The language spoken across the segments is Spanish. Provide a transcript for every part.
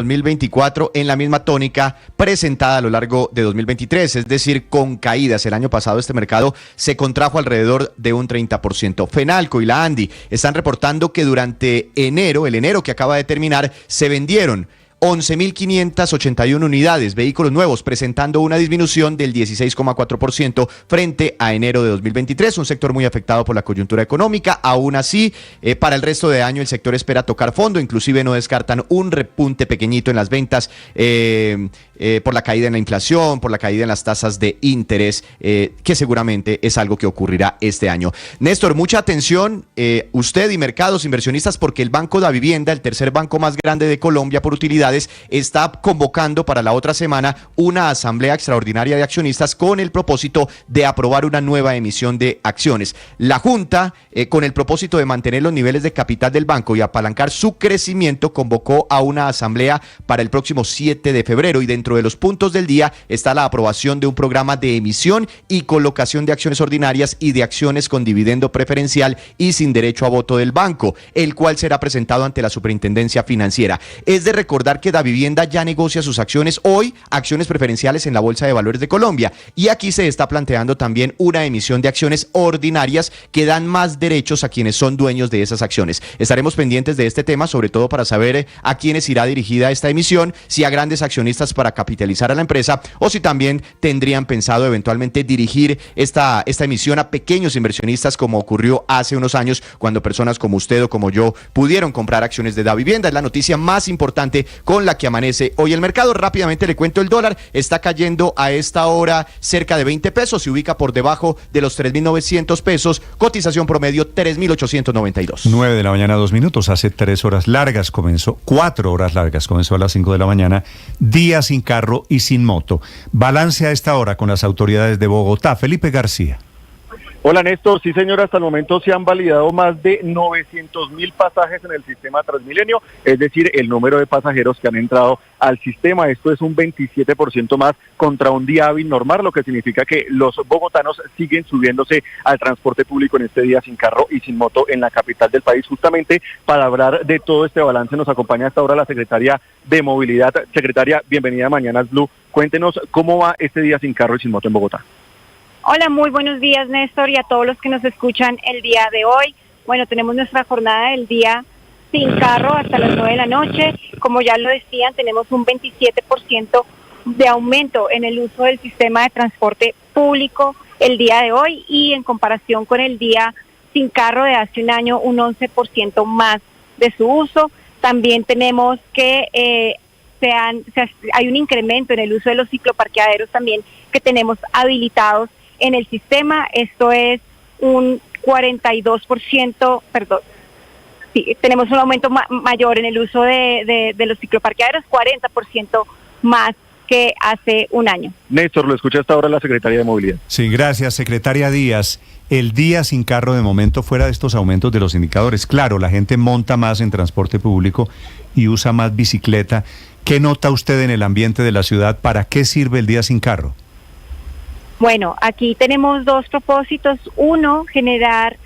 2024 en la misma tónica presentada a lo largo de 2023, es decir, con caídas. El año pasado este mercado se contrajo alrededor de un 30%. Fenalco y la Andi están reportando que durante enero, el enero que acaba de terminar, se vendieron 11.581 unidades, vehículos nuevos, presentando una disminución del 16,4% frente a enero de 2023, un sector muy afectado por la coyuntura económica. Aún así, para el resto de año el sector espera tocar fondo, inclusive no descartan un repunte pequeñito en las ventas por la caída en la inflación, por la caída en las tasas de interés, que seguramente es algo que ocurrirá este año. Néstor, mucha atención, usted y mercados inversionistas, porque el Banco de Vivienda, el tercer banco más grande de Colombia por utilidades, está convocando para la otra semana una asamblea extraordinaria de accionistas con el propósito de aprobar una nueva emisión de acciones. La Junta, con el propósito de mantener los niveles de capital del banco y apalancar su crecimiento, convocó a una asamblea para el próximo 7 de febrero y dentro de los puntos del día está la aprobación de un programa de emisión y colocación de acciones ordinarias y de acciones con dividendo preferencial y sin derecho a voto del banco, el cual será presentado ante la Superintendencia Financiera. Es de recordar que Davivienda ya negocia sus acciones hoy, acciones preferenciales en la Bolsa de Valores de Colombia, y aquí se está planteando también una emisión de acciones ordinarias que dan más derechos a quienes son dueños de esas acciones. Estaremos pendientes de este tema, sobre todo para saber a quiénes irá dirigida esta emisión, si a grandes accionistas para capitalizar a la empresa o si también tendrían pensado eventualmente dirigir esta emisión a pequeños inversionistas, como ocurrió hace unos años cuando personas como usted o como yo pudieron comprar acciones de Davivienda. Es la noticia más importante con la que amanece hoy el mercado. Rápidamente le cuento, el dólar está cayendo a esta hora cerca de 20 pesos, se ubica por debajo de los 3.900 pesos, cotización promedio 3.892. 9 de la mañana, 2 minutos, hace 3 horas largas comenzó, 4 horas largas, comenzó a las 5 de la mañana, día sin carro y sin moto. Balance a esta hora con las autoridades de Bogotá. Felipe García. Hola Néstor, sí señor, hasta el momento se han validado más de 900.000 pasajes en el sistema Transmilenio, es decir, el número de pasajeros que han entrado al sistema. Esto es un 27% más contra un día hábil normal, lo que significa que los bogotanos siguen subiéndose al transporte público en este día sin carro y sin moto en la capital del país. Justamente para hablar de todo este balance nos acompaña hasta ahora la secretaria de Movilidad. Secretaria, bienvenida a Mañanas Blue. Cuéntenos cómo va este día sin carro y sin moto en Bogotá. Hola, muy buenos días Néstor y a todos los que nos escuchan el día de hoy. Bueno, tenemos nuestra jornada del día sin carro hasta las 9 de la noche. Como ya lo decían, tenemos un 27% de aumento en el uso del sistema de transporte público el día de hoy y en comparación con el día sin carro de hace un año, un 11% más de su uso. También tenemos que hay un incremento en el uso de los cicloparqueaderos también que tenemos habilitados en el sistema. Esto es un 42%, perdón, sí, tenemos un aumento mayor en el uso de los cicloparqueaderos, 40% más que hace un año. Néstor, lo escucha hasta ahora la Secretaría de Movilidad. Sí, gracias, secretaria Díaz. El día sin carro de momento, fuera de estos aumentos de los indicadores, claro, la gente monta más en transporte público y usa más bicicleta. ¿Qué nota usted en el ambiente de la ciudad? ¿Para qué sirve el día sin carro? Bueno, aquí tenemos dos propósitos. Uno, generar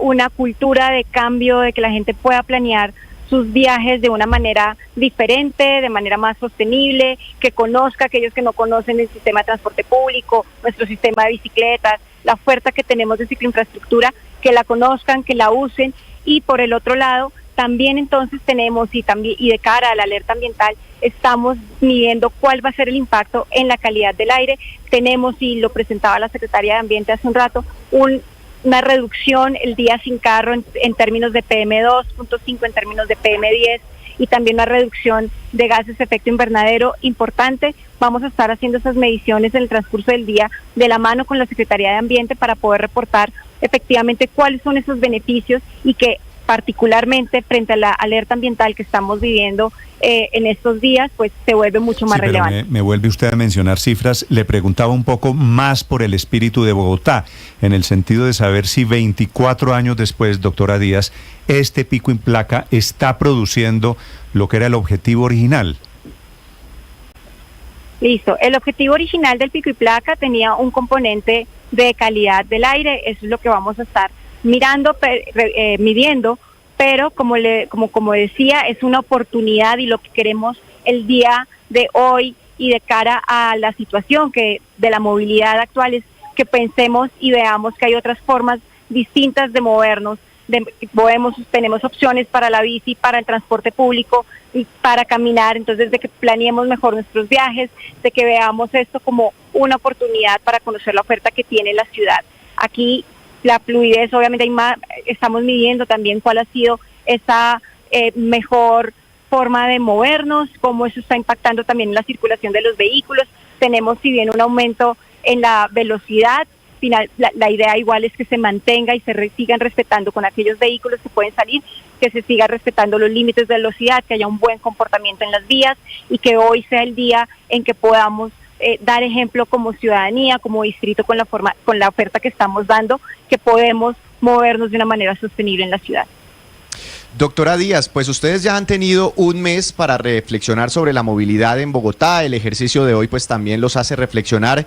una cultura de cambio, de que la gente pueda planear sus viajes de una manera diferente, de manera más sostenible, que conozca aquellos que no conocen el sistema de transporte público, nuestro sistema de bicicletas, la oferta que tenemos de cicloinfraestructura, que la conozcan, que la usen. Y por el otro lado, también entonces tenemos, y de cara a la alerta ambiental, estamos midiendo cuál va a ser el impacto en la calidad del aire. Tenemos, y lo presentaba la Secretaría de Ambiente hace un rato, una reducción el día sin carro en términos de PM2.5, en términos de PM10, y también una reducción de gases de efecto invernadero importante. Vamos a estar haciendo esas mediciones en el transcurso del día de la mano con la Secretaría de Ambiente para poder reportar efectivamente cuáles son esos beneficios y que particularmente frente a la alerta ambiental que estamos viviendo en estos días, pues se vuelve mucho más relevante. Me vuelve usted a mencionar cifras. Le preguntaba un poco más por el espíritu de Bogotá, en el sentido de saber si 24 años después, doctora Díaz, este pico en placa está produciendo lo que era el objetivo original. Listo. El objetivo original del pico y placa tenía un componente de calidad del aire. Eso es lo que vamos a estar midiendo, pero como decía, es una oportunidad y lo que queremos el día de hoy y de cara a la situación de la movilidad actual es que pensemos y veamos que hay otras formas distintas de movernos. Tenemos opciones para la bici, para el transporte público y para caminar, entonces de que planeemos mejor nuestros viajes, de que veamos esto como una oportunidad para conocer la oferta que tiene la ciudad. Aquí la fluidez, obviamente estamos midiendo también cuál ha sido esa mejor forma de movernos, cómo eso está impactando también en la circulación de los vehículos. Tenemos, si bien un aumento en la velocidad, la idea igual es que se mantenga y sigan respetando con aquellos vehículos que pueden salir, que se siga respetando los límites de velocidad, que haya un buen comportamiento en las vías y que hoy sea el día en que podamos dar ejemplo como ciudadanía, como distrito, con la oferta que estamos dando, que podemos movernos de una manera sostenible en la ciudad. Doctora Díaz, pues ustedes ya han tenido un mes para reflexionar sobre la movilidad en Bogotá. El ejercicio de hoy pues también los hace reflexionar.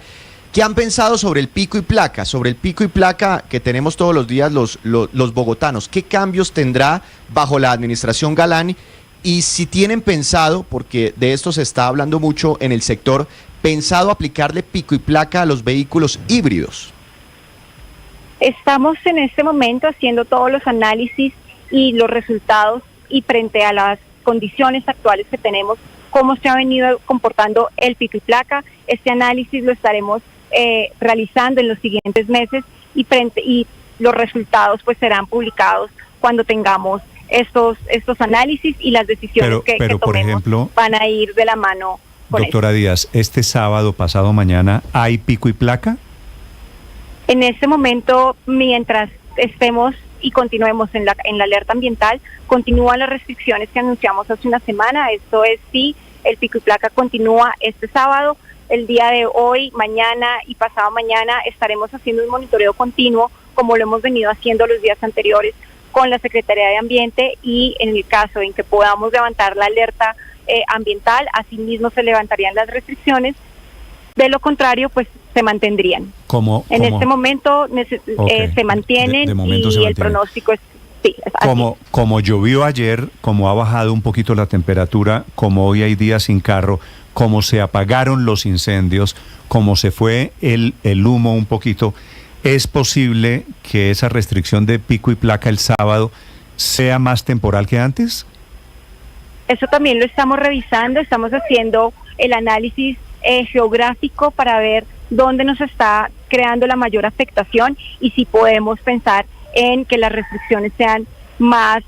¿Qué han pensado sobre el pico y placa? Sobre el pico y placa que tenemos todos los días los bogotanos. ¿Qué cambios tendrá bajo la administración Galán? Y si tienen pensado, porque de esto se está hablando mucho en el sector, pensado aplicarle pico y placa a los vehículos híbridos. Estamos en este momento haciendo todos los análisis y los resultados y frente a las condiciones actuales que tenemos, cómo se ha venido comportando el pico y placa. Este análisis lo estaremos realizando en los siguientes meses y los resultados pues serán publicados cuando tengamos estos análisis y las decisiones que tomemos, por ejemplo, van a ir de la mano con doctora Díaz, este sábado, pasado mañana, ¿hay pico y placa? En este momento, mientras estemos y continuemos en la alerta ambiental, continúan las restricciones que anunciamos hace una semana. Esto es, sí, el pico y placa continúa este sábado. El día de hoy, mañana y pasado mañana estaremos haciendo un monitoreo continuo, como lo hemos venido haciendo los días anteriores con la Secretaría de Ambiente, y en el caso en que podamos levantar la alerta ambiental, asimismo se levantarían las restricciones. De lo contrario, pues se mantendrían. En este momento se mantienen, momento y se mantiene. El pronóstico es sí. Es como llovió ayer, como ha bajado un poquito la temperatura, como hoy hay días sin carro, como se apagaron los incendios, como se fue el humo un poquito, ¿es posible que esa restricción de pico y placa el sábado sea más temporal que antes? Eso también lo estamos revisando, estamos haciendo el análisis geográfico para ver dónde nos está creando la mayor afectación y si podemos pensar en que las restricciones sean más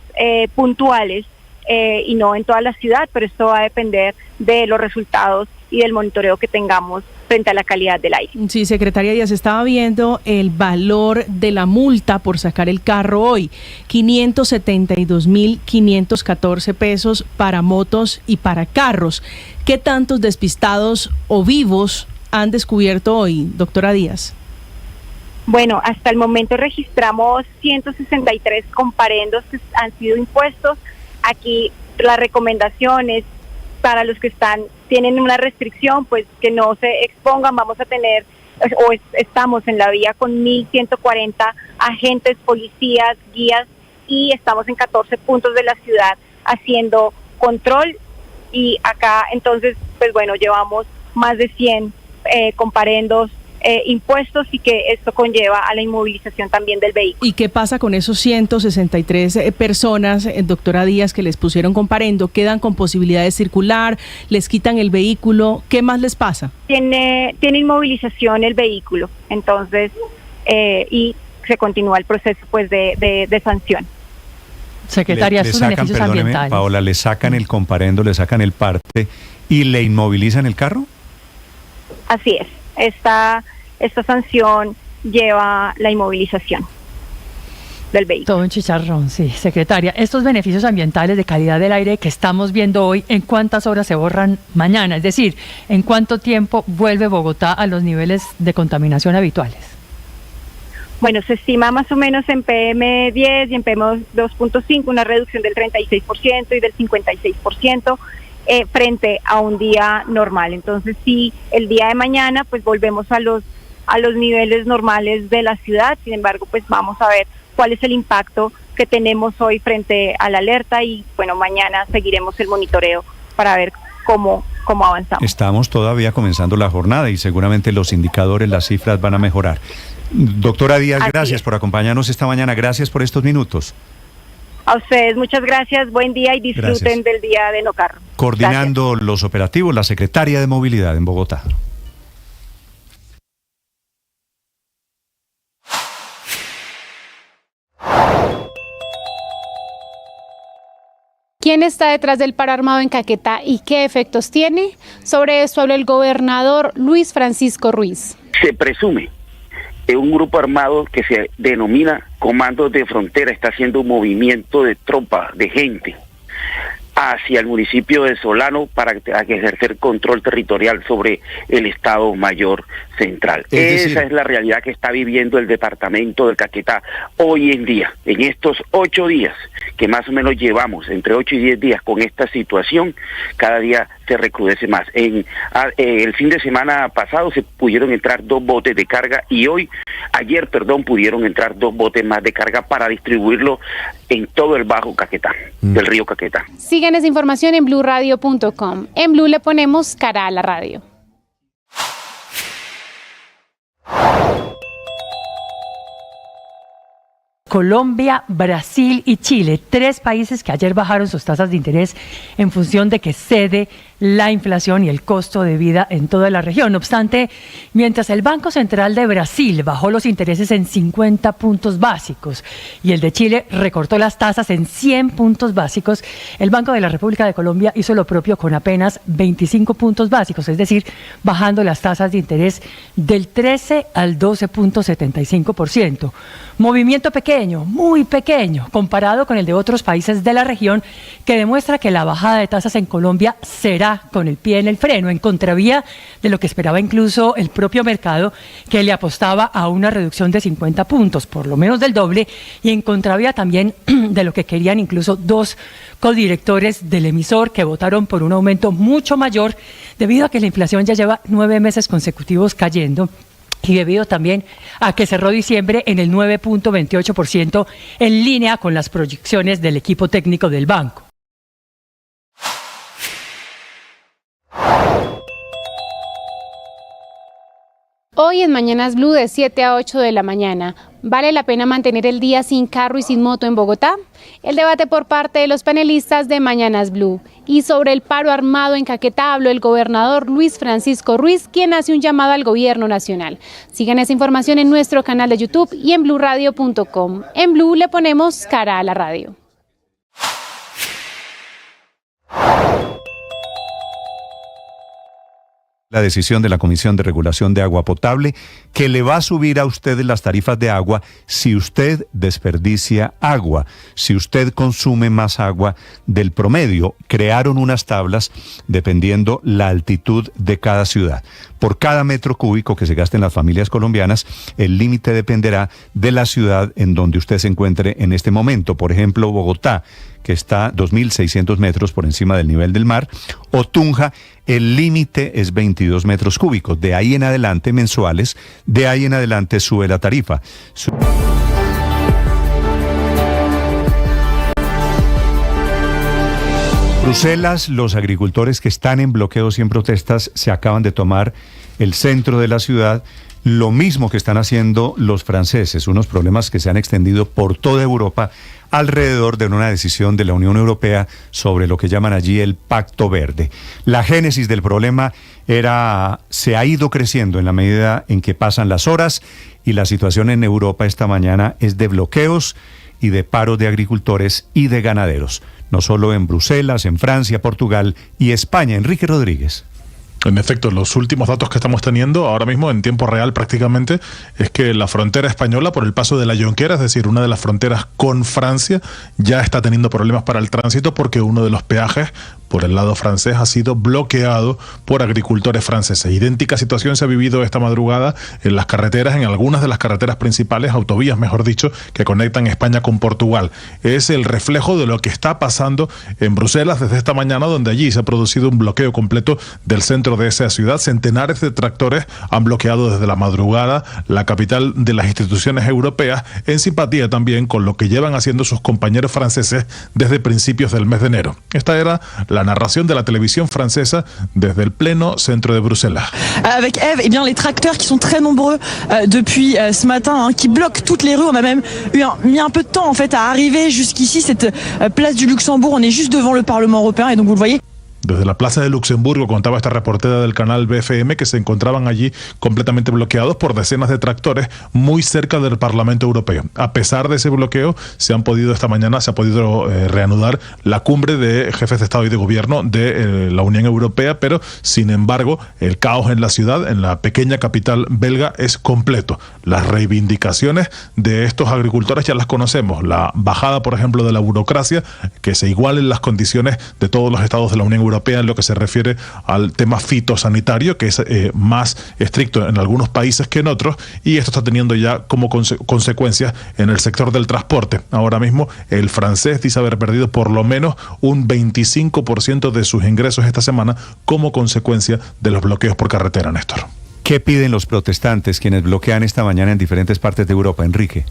puntuales y no en toda la ciudad, pero esto va a depender de los resultados y del monitoreo que tengamos frente a la calidad del aire. Sí, secretaria Díaz, estaba viendo el valor de la multa por sacar el carro hoy, 572.514 pesos para motos y para carros. ¿Qué tantos despistados o vivos han descubierto hoy, doctora Díaz? Bueno, hasta el momento registramos 163 comparendos que han sido impuestos. Aquí la recomendación es para los que tienen una restricción, pues que no se expongan. Vamos a tener, estamos en la vía con 1.140 agentes, policías, guías, y estamos en 14 puntos de la ciudad haciendo control. Y acá entonces, pues bueno, llevamos más de 100 comparendos impuestos, y que esto conlleva a la inmovilización también del vehículo. ¿Y qué pasa con esos 163 personas, doctora Díaz, que les pusieron comparendo? ¿Quedan con posibilidad de circular? ¿Les quitan el vehículo? ¿Qué más les pasa? Tiene inmovilización el vehículo, entonces, y se continúa el proceso pues de sanción. Secretaria, estos beneficios ambientales. Paola, ¿le sacan el comparendo, le sacan el parte y le inmovilizan el carro? Así es. Esta sanción lleva la inmovilización del vehículo. Todo un chicharrón, sí, secretaria. Estos beneficios ambientales de calidad del aire que estamos viendo hoy, ¿en cuántas horas se borran mañana? Es decir, ¿en cuánto tiempo vuelve Bogotá a los niveles de contaminación habituales? Bueno, se estima más o menos en PM10 y en PM2.5 una reducción del 36% y del 56%. Frente a un día normal. Entonces, sí, el día de mañana pues volvemos a los niveles normales de la ciudad. Sin embargo, pues vamos a ver cuál es el impacto que tenemos hoy frente a la alerta, y bueno, mañana seguiremos el monitoreo para ver cómo avanzamos. Estamos todavía comenzando la jornada y seguramente los indicadores, las cifras van a mejorar. Doctora Díaz, Así gracias es. por acompañarnos esta mañana. Gracias por estos minutos. A ustedes muchas gracias, buen día y disfruten Gracias. del día de No Carro. Coordinando los operativos, la secretaria de Movilidad en Bogotá. ¿Quién está detrás del paro armado en Caquetá y qué efectos tiene? Sobre esto habló el gobernador Luis Francisco Ruiz. Se presume que un grupo armado que se denomina Comandos de Frontera está haciendo un movimiento de tropa, de gente, hacia el municipio de Solano para ejercer control territorial sobre el Estado Mayor Central. Esa es la realidad que está viviendo el departamento del Caquetá hoy en día, en estos 8 días, que más o menos llevamos, entre 8 y 10 días con esta situación, cada día se recrudece más. El fin de semana pasado se pudieron entrar 2 botes de carga y ayer, pudieron entrar 2 botes más de carga para distribuirlo en todo el Bajo Caquetá, del río Caquetá. Sigan esa información en bluradio.com. En Blue le ponemos cara a la radio. Colombia, Brasil y Chile, 3 países que ayer bajaron sus tasas de interés en función de que cede la inflación y el costo de vida en toda la región. No obstante, mientras el Banco Central de Brasil bajó los intereses en 50 puntos básicos y el de Chile recortó las tasas en 100 puntos básicos, el Banco de la República de Colombia hizo lo propio con apenas 25 puntos básicos, es decir, bajando las tasas de interés del 13 al 12.75%. Movimiento pequeño, muy pequeño, comparado con el de otros países de la región, que demuestra que la bajada de tasas en Colombia será con el pie en el freno, en contravía de lo que esperaba incluso el propio mercado, que le apostaba a una reducción de 50 puntos, por lo menos del doble, y en contravía también de lo que querían incluso 2 codirectores del emisor que votaron por un aumento mucho mayor, debido a que la inflación ya lleva 9 meses consecutivos cayendo. Y debido también a que cerró diciembre en el 9.28%, en línea con las proyecciones del equipo técnico del banco. Hoy en Mañanas Blue de 7 a 8 de la mañana. ¿Vale la pena mantener el día sin carro y sin moto en Bogotá? El debate por parte de los panelistas de Mañanas Blue. Y sobre el paro armado en Caquetá habló el gobernador Luis Francisco Ruiz, quien hace un llamado al gobierno nacional. Sigan esa información en nuestro canal de YouTube y en bluradio.com. En Blue le ponemos cara a la radio. La decisión de la Comisión de Regulación de Agua Potable, que le va a subir a usted las tarifas de agua si usted desperdicia agua, si usted consume más agua del promedio. Crearon unas tablas dependiendo la altitud de cada ciudad. Por cada metro cúbico que se gaste en las familias colombianas, el límite dependerá de la ciudad en donde usted se encuentre en este momento. Por ejemplo, Bogotá, que está 2.600 metros por encima del nivel del mar, o Tunja, el límite es 22 metros cúbicos. De ahí en adelante, mensuales, de ahí en adelante sube la tarifa. Bruselas, los agricultores que están en bloqueos y en protestas se acaban de tomar el centro de la ciudad, lo mismo que están haciendo los franceses, unos problemas que se han extendido por toda Europa alrededor de una decisión de la Unión Europea sobre lo que llaman allí el Pacto Verde. La génesis del problema se ha ido creciendo en la medida en que pasan las horas y la situación en Europa esta mañana es de bloqueos y de paros de agricultores y de ganaderos, no solo en Bruselas, en Francia, Portugal y España. Enrique Rodríguez. En efecto, los últimos datos que estamos teniendo ahora mismo en tiempo real prácticamente es que la frontera española por el paso de la Jonquera, es decir, una de las fronteras con Francia, ya está teniendo problemas para el tránsito porque uno de los peajes por el lado francés ha sido bloqueado por agricultores franceses. Idéntica situación se ha vivido esta madrugada en las carreteras, en algunas de las carreteras principales, autovías mejor dicho, que conectan España con Portugal. Es el reflejo de lo que está pasando en Bruselas desde esta mañana, donde allí se ha producido un bloqueo completo del centro de esa ciudad. Centenares de tractores han bloqueado desde la madrugada la capital de las instituciones europeas, en simpatía también con lo que llevan haciendo sus compañeros franceses desde principios del mes de enero. Esta era la la narración de la televisión francesa desde el pleno centro de Bruselas. Avec Eve, eh bien, les tracteurs qui sont très nombreux depuis ce matin, qui bloquent toutes les rues. On a même mis un peu de temps en fait à arriver jusqu'ici, cette place du Luxembourg. On est juste devant le Parlement européen et donc vous le voyez. Desde la Plaza de Luxemburgo, contaba esta reportera del canal BFM, que se encontraban allí completamente bloqueados por decenas de tractores muy cerca del Parlamento Europeo. A pesar de ese bloqueo, esta mañana se ha podido reanudar la cumbre de jefes de Estado y de Gobierno de la Unión Europea, pero sin embargo el caos en la ciudad, en la pequeña capital belga, es completo. Las reivindicaciones de estos agricultores ya las conocemos. La bajada, por ejemplo, de la burocracia, que se igualen las condiciones de todos los estados de la Unión Europea en lo que se refiere al tema fitosanitario, que es más estricto en algunos países que en otros, y esto está teniendo ya como consecuencias en el sector del transporte. Ahora mismo el francés dice haber perdido por lo menos un 25% de sus ingresos esta semana como consecuencia de los bloqueos por carretera, Néstor. ¿Qué piden los protestantes, quienes bloquean esta mañana en diferentes partes de Europa, Enrique?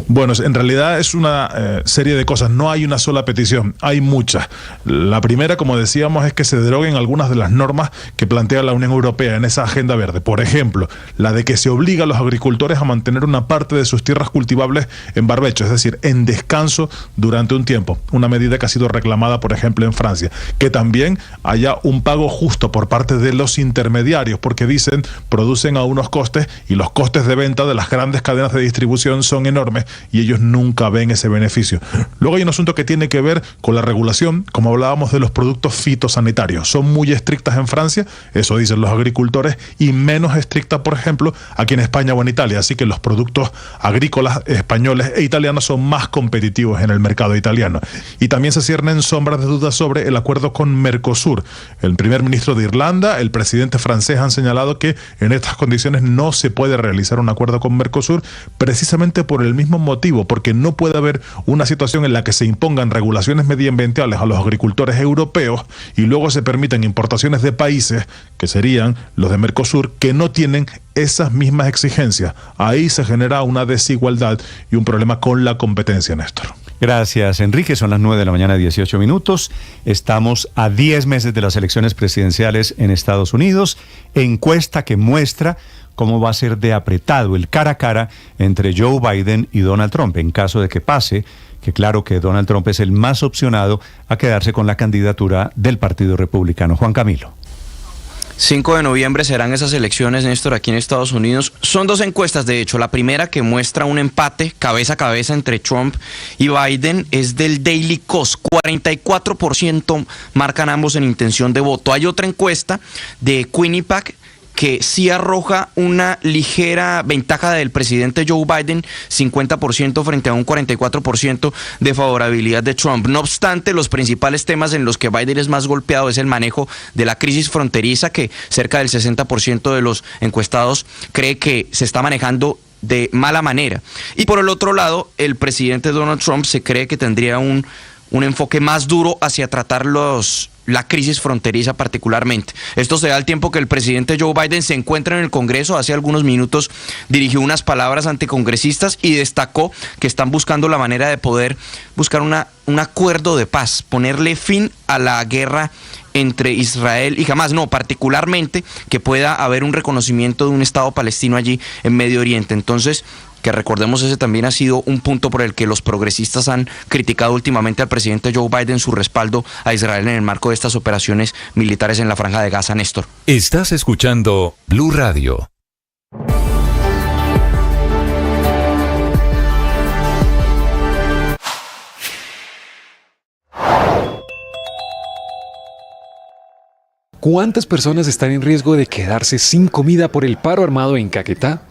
Bueno, en realidad es una serie de cosas, no hay una sola petición, hay muchas. La primera, como decíamos, es que se deroguen algunas de las normas que plantea la Unión Europea en esa agenda verde. Por ejemplo, la de que se obliga a los agricultores a mantener una parte de sus tierras cultivables en barbecho, es decir, en descanso durante un tiempo. Una medida que ha sido reclamada, por ejemplo, en Francia. Que también haya un pago justo por parte de los intermediarios, porque dicen, producen a unos costes y los costes de venta de las grandes cadenas de distribución son enormes y ellos nunca ven ese beneficio. Luego hay un asunto que tiene que ver con la regulación, como hablábamos de los productos fitosanitarios. Son muy estrictas en Francia, eso dicen los agricultores, y menos estrictas, por ejemplo, aquí en España o en Italia. Así que los productos agrícolas españoles e italianos son más competitivos en el mercado italiano. Y también se ciernen sombras de dudas sobre el acuerdo con Mercosur. El primer ministro de Irlanda, el presidente francés han señalado que en estas condiciones no se puede realizar un acuerdo con Mercosur, precisamente por el mismo motivo, porque no puede haber una situación en la que se impongan regulaciones medioambientales a los agricultores europeos y luego se permitan importaciones de países, que serían los de Mercosur, que no tienen esas mismas exigencias. Ahí se genera una desigualdad y un problema con la competencia, Néstor. Gracias, Enrique. Son las 9:18 a.m. Estamos a 10 meses de las elecciones presidenciales en Estados Unidos. Encuesta que muestra cómo va a ser de apretado el cara a cara entre Joe Biden y Donald Trump, en caso de que pase, que claro que Donald Trump es el más opcionado a quedarse con la candidatura del Partido Republicano. Juan Camilo. 5 de noviembre serán esas elecciones, Néstor, aquí en Estados Unidos. Son dos encuestas, de hecho. La primera, que muestra un empate cabeza a cabeza entre Trump y Biden, es del Daily Kos. 44% marcan ambos en intención de voto. Hay otra encuesta de Quinnipiac que sí arroja una ligera ventaja del presidente Joe Biden, 50% frente a un 44% de favorabilidad de Trump. No obstante, los principales temas en los que Biden es más golpeado es el manejo de la crisis fronteriza, que cerca del 60% de los encuestados cree que se está manejando de mala manera. Y por el otro lado, el presidente Donald Trump se cree que tendría un enfoque más duro hacia tratar la crisis fronteriza particularmente. Esto se da al tiempo que el presidente Joe Biden se encuentra en el Congreso. Hace algunos minutos dirigió unas palabras ante congresistas y destacó que están buscando la manera de poder buscar un acuerdo de paz, ponerle fin a la guerra entre Israel y Hamás, particularmente que pueda haber un reconocimiento de un Estado palestino allí en Medio Oriente. Entonces, que recordemos, ese también ha sido un punto por el que los progresistas han criticado últimamente al presidente Joe Biden, su respaldo a Israel en el marco de estas operaciones militares en la Franja de Gaza, Néstor. Estás escuchando Blue Radio. ¿Cuántas personas están en riesgo de quedarse sin comida por el paro armado en Caquetá?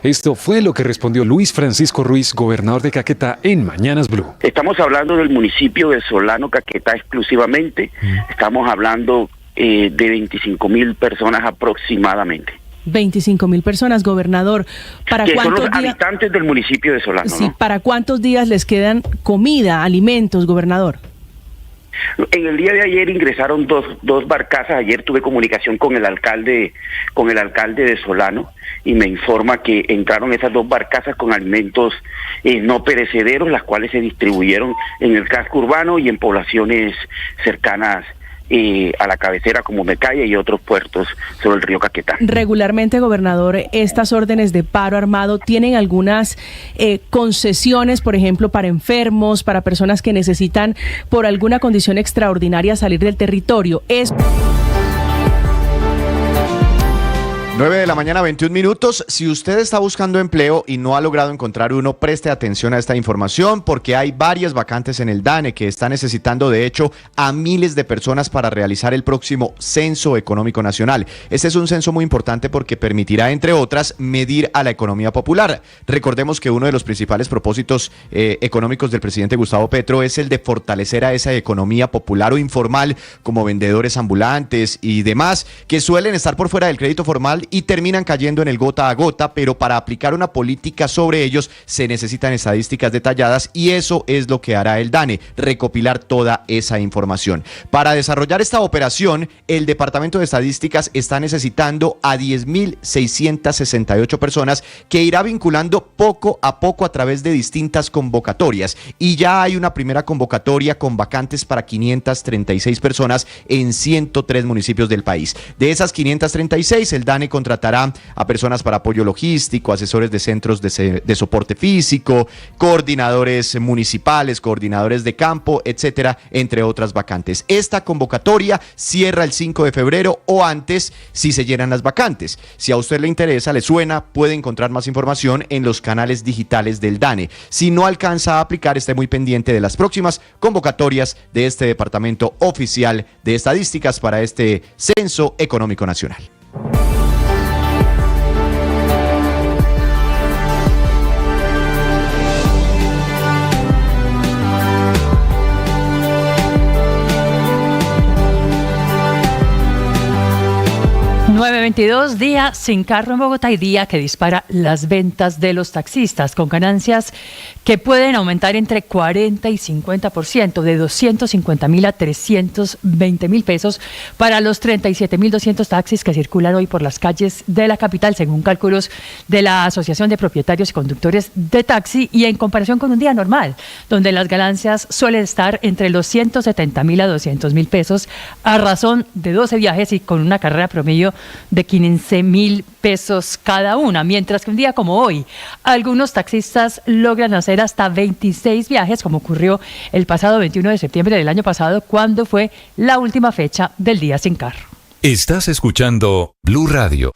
Esto fue lo que respondió Luis Francisco Ruiz, gobernador de Caquetá, en Mañanas Blue. Estamos hablando del municipio de Solano, Caquetá exclusivamente. Estamos hablando de 25.000 personas aproximadamente. 25.000 personas, gobernador. ¿Para que cuántos son los días, habitantes del municipio de Solano? sí, ¿no? ¿Para cuántos días les quedan comida, alimentos, gobernador? En el día de ayer ingresaron dos barcazas. Ayer tuve comunicación con el alcalde de Solano y me informa que entraron esas dos barcazas con alimentos no perecederos, las cuales se distribuyeron en el casco urbano y en poblaciones cercanas a la cabecera como Mecaya y otros puertos sobre el río Caquetá. Regularmente, gobernador, estas órdenes de paro armado tienen algunas concesiones, por ejemplo, para enfermos, para personas que necesitan por alguna condición extraordinaria salir del territorio. 9 de la mañana, 21 minutos. Si usted está buscando empleo y no ha logrado encontrar uno, preste atención a esta información porque hay varias vacantes en el DANE que está necesitando, de hecho, a miles de personas para realizar el próximo Censo Económico Nacional. Este es un censo muy importante porque permitirá, entre otras, medir a la economía popular. Recordemos que uno de los principales propósitos económicos del presidente Gustavo Petro es el de fortalecer a esa economía popular o informal, como vendedores ambulantes y demás, que suelen estar por fuera del crédito formal y terminan cayendo en el gota a gota, pero para aplicar una política sobre ellos se necesitan estadísticas detalladas y eso es lo que hará el DANE, recopilar toda esa información. Para desarrollar esta operación, el Departamento de Estadísticas está necesitando a 10.668 personas que irá vinculando poco a poco a través de distintas convocatorias y ya hay una primera convocatoria con vacantes para 536 personas en 103 municipios del país. De esas 536, el DANE contratará a personas para apoyo logístico, asesores de centros de soporte físico, coordinadores municipales, coordinadores de campo, etcétera, entre otras vacantes. Esta convocatoria cierra el 5 de febrero o antes si se llenan las vacantes. Si a usted le interesa, le suena, puede encontrar más información en los canales digitales del DANE. Si no alcanza a aplicar, esté muy pendiente de las próximas convocatorias de este Departamento Oficial de Estadísticas para este Censo Económico Nacional. $9.22, día sin carro en Bogotá y día que dispara las ventas de los taxistas con ganancias que pueden aumentar entre 40 y 50%, de 250.000 a 320.000 pesos para los 37.200 taxis que circulan hoy por las calles de la capital, según cálculos de la Asociación de Propietarios y Conductores de Taxi, y en comparación con un día normal, donde las ganancias suelen estar entre los 170.000 a 200.000 pesos a razón de 12 viajes y con una carrera promedio de 15.000 pesos cada una, mientras que un día como hoy, algunos taxistas logran hacer hasta 26 viajes, como ocurrió el pasado 21 de septiembre del año pasado, cuando fue la última fecha del día sin carro. Estás escuchando Blue Radio.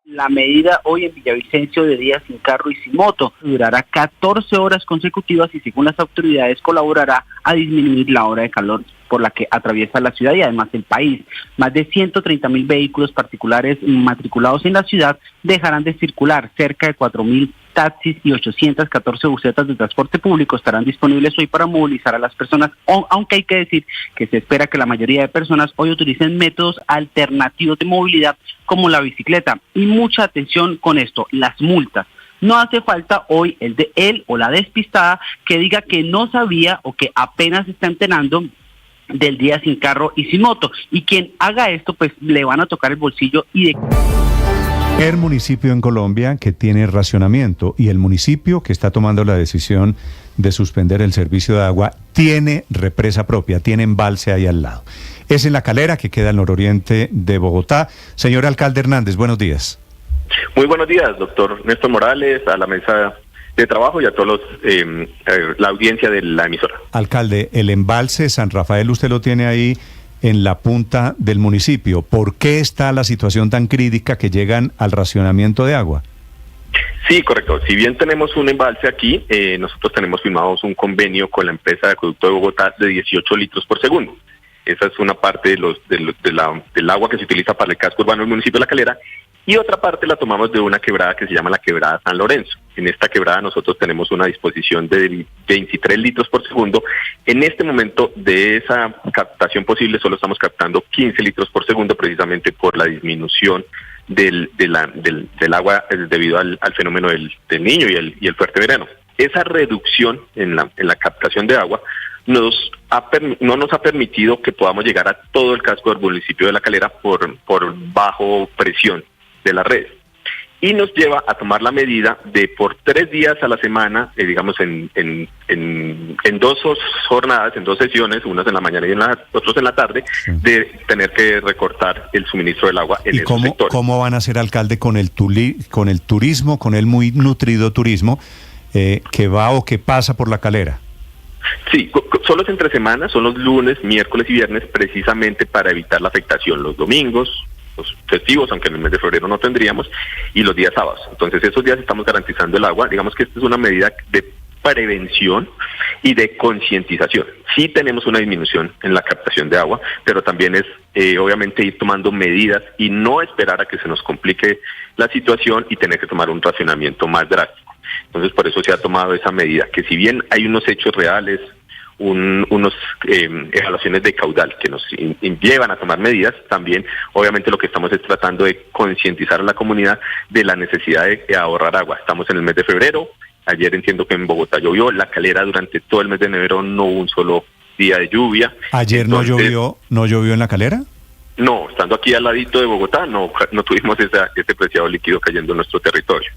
La medida hoy en Villavicencio de día sin carro y sin moto durará 14 horas consecutivas y, según las autoridades, colaborará a disminuir la hora de calor por la que atraviesa la ciudad y además el país. Más de 130.000 vehículos particulares matriculados en la ciudad dejarán de circular. Cerca de 4.000 taxis y 814 busetas de transporte público estarán disponibles hoy para movilizar a las personas, aunque hay que decir que se espera que la mayoría de personas hoy utilicen métodos alternativos de movilidad como la bicicleta. Y mucha atención con esto, las multas. No hace falta hoy el de él o la despistada que diga que no sabía o que apenas se está enterando del día sin carro y sin moto. Y quien haga esto, pues le van a tocar el bolsillo y de... El municipio en Colombia que tiene racionamiento y el municipio que está tomando la decisión de suspender el servicio de agua tiene represa propia, tiene embalse ahí al lado. Es en La Calera, que queda al nororiente de Bogotá. Señor alcalde Hernández, buenos días. Muy buenos días, doctor Néstor Morales, a la mesa de trabajo y a todos la audiencia de la emisora. Alcalde, el embalse San Rafael usted lo tiene ahí en la punta del municipio. ¿Por qué está la situación tan crítica que llegan al racionamiento de agua? Sí, correcto. Si bien tenemos un embalse aquí, nosotros tenemos firmados un convenio con la empresa de acueducto de Bogotá de 18 litros por segundo. Esa es una parte del agua que se utiliza para el casco urbano del municipio de La Calera, y otra parte la tomamos de una quebrada que se llama la quebrada San Lorenzo. En esta quebrada nosotros tenemos una disposición de 23 litros por segundo. En este momento de esa captación posible solo estamos captando 15 litros por segundo, precisamente por la disminución del agua debido al fenómeno del Niño y el fuerte verano. Esa reducción en la captación de agua no nos ha permitido que podamos llegar a todo el casco del municipio de La Calera por bajo presión de la red. y nos lleva a tomar la medida de por 3 días a la semana, digamos en 2 jornadas, en 2 sesiones, unas en la mañana y otros en la tarde, de tener que recortar el suministro del agua en ¿Y esos sectores. cómo van a ser, alcalde, con el turismo, con el muy nutrido turismo que va o que pasa por La Calera? Sí, solo es entre semanas, son los lunes, miércoles y viernes, precisamente para evitar la afectación los domingos, los festivos, aunque en el mes de febrero no tendríamos, y los días sábados. Entonces esos días estamos garantizando el agua. Digamos que esta es una medida de prevención y de concientización. Sí tenemos una disminución en la captación de agua, pero también es obviamente ir tomando medidas y no esperar a que se nos complique la situación y tener que tomar un racionamiento más drástico. Entonces por eso se ha tomado esa medida, que si bien hay unos hechos reales, unos evaluaciones de caudal que nos llevan a tomar medidas, también obviamente lo que estamos es tratando de concientizar a la comunidad de la necesidad de ahorrar agua. Estamos en el mes de febrero, ayer entiendo que en Bogotá llovió, La Calera durante todo el mes de enero no hubo un solo día de lluvia. ¿Ayer entonces, no llovió en La Calera? No, estando aquí al ladito de Bogotá, no tuvimos ese preciado líquido cayendo en nuestro territorio.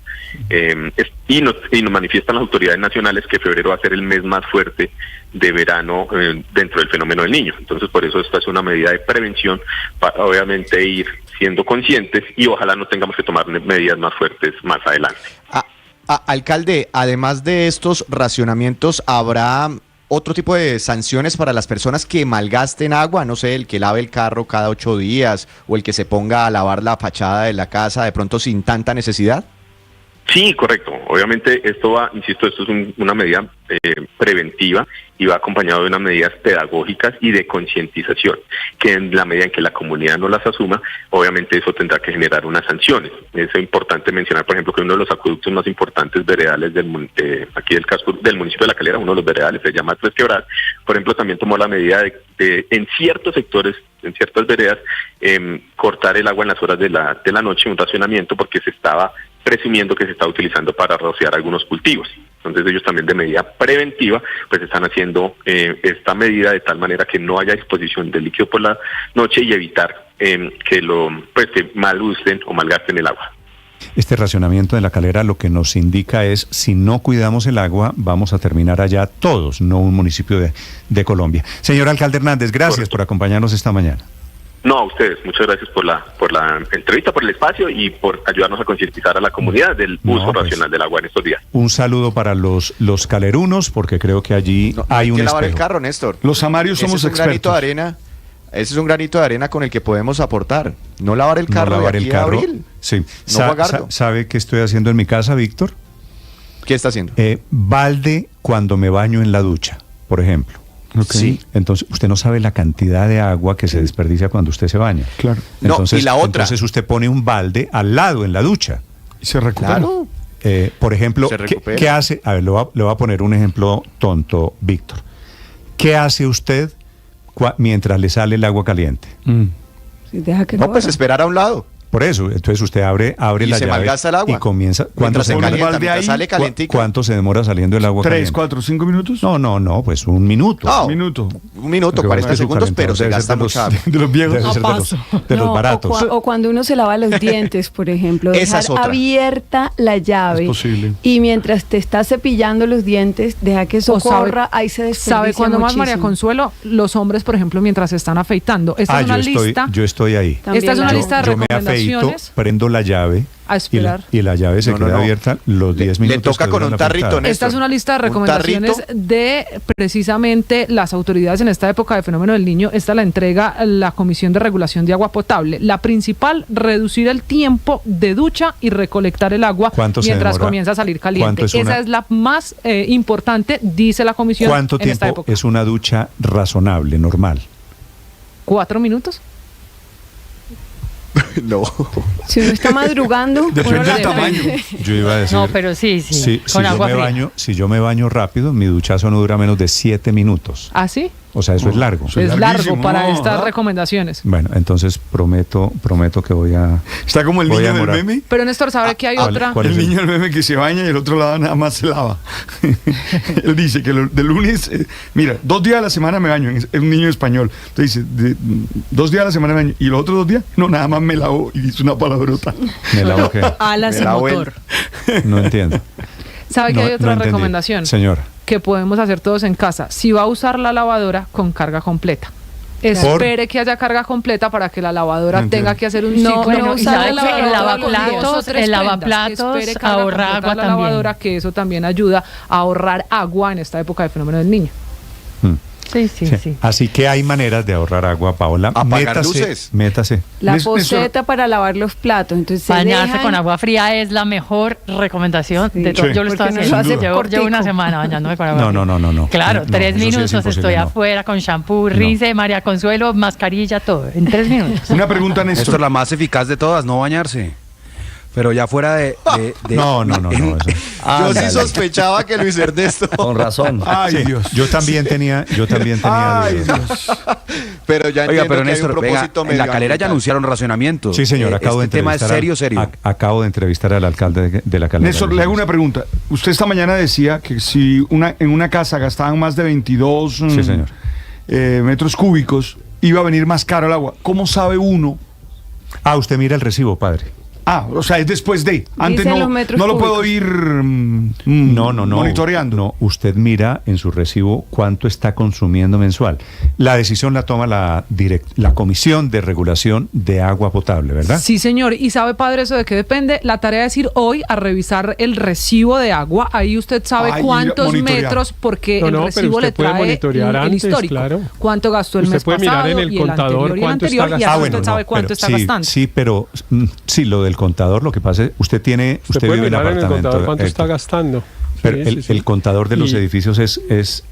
Y nos manifiestan las autoridades nacionales que febrero va a ser el mes más fuerte de verano dentro del fenómeno del Niño. Entonces, por eso esta es una medida de prevención para obviamente ir siendo conscientes y ojalá no tengamos que tomar medidas más fuertes más adelante. Alcalde, además de estos racionamientos, ¿habrá otro tipo de sanciones para las personas que malgasten agua? No sé, el que lave el carro cada 8 días o el que se ponga a lavar la fachada de la casa de pronto sin tanta necesidad. Sí, correcto. Obviamente esto va, insisto, esto es una medida preventiva y va acompañado de unas medidas pedagógicas y de concientización, que en la medida en que la comunidad no las asuma, obviamente eso tendrá que generar unas sanciones. Es importante mencionar, por ejemplo, que uno de los acueductos más importantes veredales aquí del casco del municipio de La Calera, uno de los veredales se llama Tres Quebradas, por ejemplo, también tomó la medida de en ciertos sectores, en ciertas veredas, cortar el agua en las horas de la noche, un racionamiento, porque se estaba presumiendo que se está utilizando para rociar algunos cultivos. Entonces ellos también de medida preventiva pues están haciendo esta medida de tal manera que no haya disposición de líquido por la noche y evitar que mal usen o malgasten el agua. Este racionamiento de La Calera lo que nos indica es, si no cuidamos el agua, vamos a terminar allá todos, no un municipio de Colombia. Señor alcalde Hernández, gracias por acompañarnos esta mañana. No, a ustedes, muchas gracias por la entrevista, por el espacio y por ayudarnos a concientizar a la comunidad del uso racional del agua en estos días. Un saludo para los calerunos, porque creo que allí hay un espejo. Lavar el carro, Néstor. Los amarios somos expertos. Ese es un granito de arena con el que podemos aportar. No lavar el carro de aquí a abril. Sí. No ¿Sabe qué estoy haciendo en mi casa, Víctor? ¿Qué está haciendo? Balde cuando me baño en la ducha, por ejemplo. Okay. Sí. Entonces, usted no sabe la cantidad de agua que se desperdicia cuando usted se baña. Claro. Entonces, y la otra. Entonces usted pone un balde al lado en la ducha. Y se recupera. Claro. Por ejemplo, ¿qué hace? A ver, le voy a poner un ejemplo tonto, Víctor. ¿Qué hace usted mientras le sale el agua caliente? Deja que pues esperar a un lado. Por eso, entonces usted abre la se llave malgasta el agua. y comienza. ¿Cuánto se calienta? Ahí, sale calentico. ¿Cuánto se demora saliendo el agua 3, caliente? 4, 5 minutos? No, pues un minuto. No, un minuto, 40 segundos, pero se gasta mucha agua. De los viejos. De los baratos. O cuando uno se lava los dientes, por ejemplo, dejar abierta la llave. Es posible. Y mientras te estás cepillando los dientes, deja que eso corra, ahí se desperdicia. ¿Sabe cuándo más, María Consuelo? Los hombres, por ejemplo, mientras se están afeitando. Esta es una lista. Yo estoy ahí. Esta es una lista de recomendaciones. Yo me afeito, prendo la llave a esperar. Y la llave se queda abierta los 10 minutos. Le toca con un tarrito, Néstor. Esta es una lista de recomendaciones de precisamente las autoridades en esta época de fenómeno del Niño. Esta la entrega la Comisión de Regulación de Agua Potable. La principal, reducir el tiempo de ducha y recolectar el agua mientras comienza a salir caliente. Esa es la más importante, dice la Comisión. ¿Cuánto en esta tiempo época es una ducha razonable, normal? 4 minutos. No. Si uno está madrugando, depende del tamaño. Yo iba a decir. No, pero sí. Si yo me baño rápido, mi duchazo no dura menos de 7 minutos. ¿Ah, sí? O sea, eso es largo. Es largo para estas recomendaciones. Bueno, entonces prometo que voy a... Está como el niño del meme. Pero Néstor, ¿sabe que hay otra? El niño del meme que se baña y el otro lado nada más se lava. Él dice que de lunes... mira, 2 días a la semana me baño. Es un niño español. Entonces dice, 2 días a la semana me baño. ¿Y los otros 2 días? No, nada más me lavo y dice una palabra. bruta. ¿Me lavo qué? Alas y motor. No entiendo. ¿Sabe que hay otra recomendación? Señora. Que podemos hacer todos en casa. Si va a usar la lavadora, con carga completa. Espere que haya carga completa para que la lavadora tenga que hacer un ciclo. No usar el lavaplatos ahorra agua la lavadora, que eso también ayuda a ahorrar agua en esta época de fenómeno del niño. Sí. Así que hay maneras de ahorrar agua, Paola. Apagar luces. Métase. La poceta para lavar los platos. Entonces bañarse con agua fría es la mejor recomendación de todo. Yo lo estoy haciendo. Llevo una semana bañándome con agua fría. No. Claro, 3 minutos estoy afuera con shampoo, Rice, María Consuelo, mascarilla, todo. En 3 minutos. Una pregunta, Néstor. Esto es la más eficaz de todas, no bañarse. Pero ya fuera de... No. Yo sí sospechaba que Luis Ernesto. Con razón. Ay, Dios. Yo también tenía Ay, Dios. Pero ya entiendo. Oiga, pero que Néstor, hay un propósito en La Calera ya anunciaron racionamiento. Sí, señor, acabo de entrevistar. Este tema es serio. Acabo de entrevistar al alcalde de La Calera. Néstor, le hago una pregunta. Usted esta mañana decía que si en una casa gastaban más de 22 sí, señor. Metros cúbicos, iba a venir más caro el agua. ¿Cómo sabe uno? Usted mira el recibo, padre. O sea, es después de. Antes no lo puedo ir monitoreando. No, usted mira en su recibo cuánto está consumiendo mensual. La decisión la toma la Comisión de Regulación de Agua Potable, ¿verdad? Sí, señor. ¿Y sabe, padre, eso de qué depende? La tarea es ir hoy a revisar el recibo de agua. Ahí usted sabe cuántos metros, porque el recibo le trae el histórico. Claro. Cuánto gastó el mes pasado. Usted puede mirar en el contador cuánto está gastando. Y usted sabe cuánto está gastando. Sí, lo del contador, lo que pasa es, usted vive en apartamento. En el contador cuánto está gastando. Pero el contador de los edificios es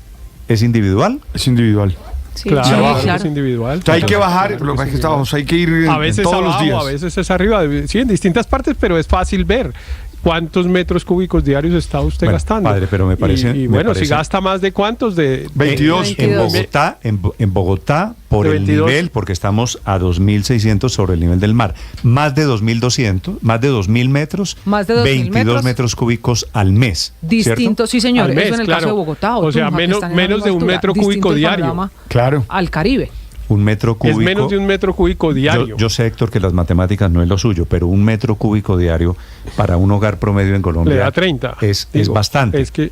individual. Es individual. Sí, claro, es individual. Hay que bajar, lo que estamos, hay que ir a veces todos abajo, los días. A veces es arriba, sí, en distintas partes, pero es fácil ver cuántos metros cúbicos diarios está usted gastando. Padre, pero me parece... si gasta más de cuántos, de 22. En Bogotá, por el 22. Nivel, porque estamos a 2.600 sobre el nivel del mar, más de 2.200, más de 2.000 metros, más de 22 metros cúbicos al mes. Distinto, sí, señor. Mes, eso en el caso de Bogotá. O sea, menos de un metro cúbico diario. Claro. Al Caribe. Un metro cúbico. Es menos de un metro cúbico diario. Yo sé, Héctor, que las matemáticas no es lo suyo, pero un metro cúbico diario para un hogar promedio en Colombia le da 30. Es bastante. Es que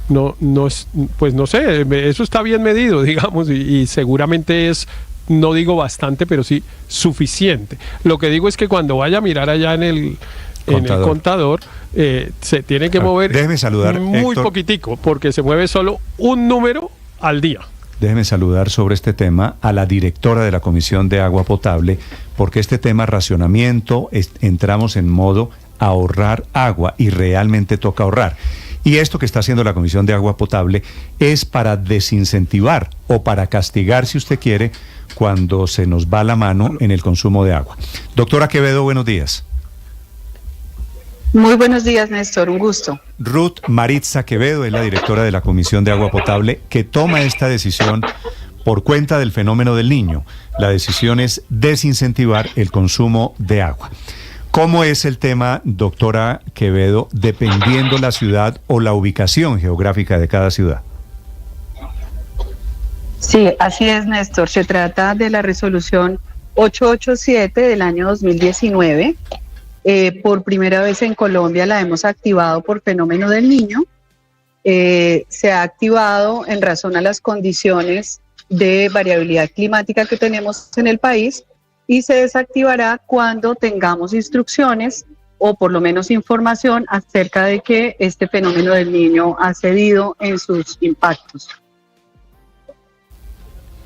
no es, pues no sé, eso está bien medido, digamos, y seguramente es, no digo bastante, pero sí suficiente. Lo que digo es que cuando vaya a mirar allá en el contador, se tiene que mover. Déjeme saludar, muy Héctor, poquitico, porque se mueve solo un número al día. Déjeme saludar sobre este tema a la directora de la Comisión de Agua Potable, porque este tema racionamiento, entramos en modo ahorrar agua y realmente toca ahorrar. Y esto que está haciendo la Comisión de Agua Potable es para desincentivar o para castigar, si usted quiere, cuando se nos va la mano en el consumo de agua. Doctora Quevedo, buenos días. Muy buenos días, Néstor, un gusto. Ruth Maritza Quevedo es la directora de la Comisión de Agua Potable que toma esta decisión por cuenta del fenómeno del Niño. La decisión es desincentivar el consumo de agua. ¿Cómo es el tema, doctora Quevedo, dependiendo la ciudad o la ubicación geográfica de cada ciudad? Sí, así es, Néstor. Se trata de la resolución 887 del año 2019. Por primera vez en Colombia la hemos activado por fenómeno del Niño. Se ha activado en razón a las condiciones de variabilidad climática que tenemos en el país y se desactivará cuando tengamos instrucciones o por lo menos información acerca de que este fenómeno del Niño ha cedido en sus impactos.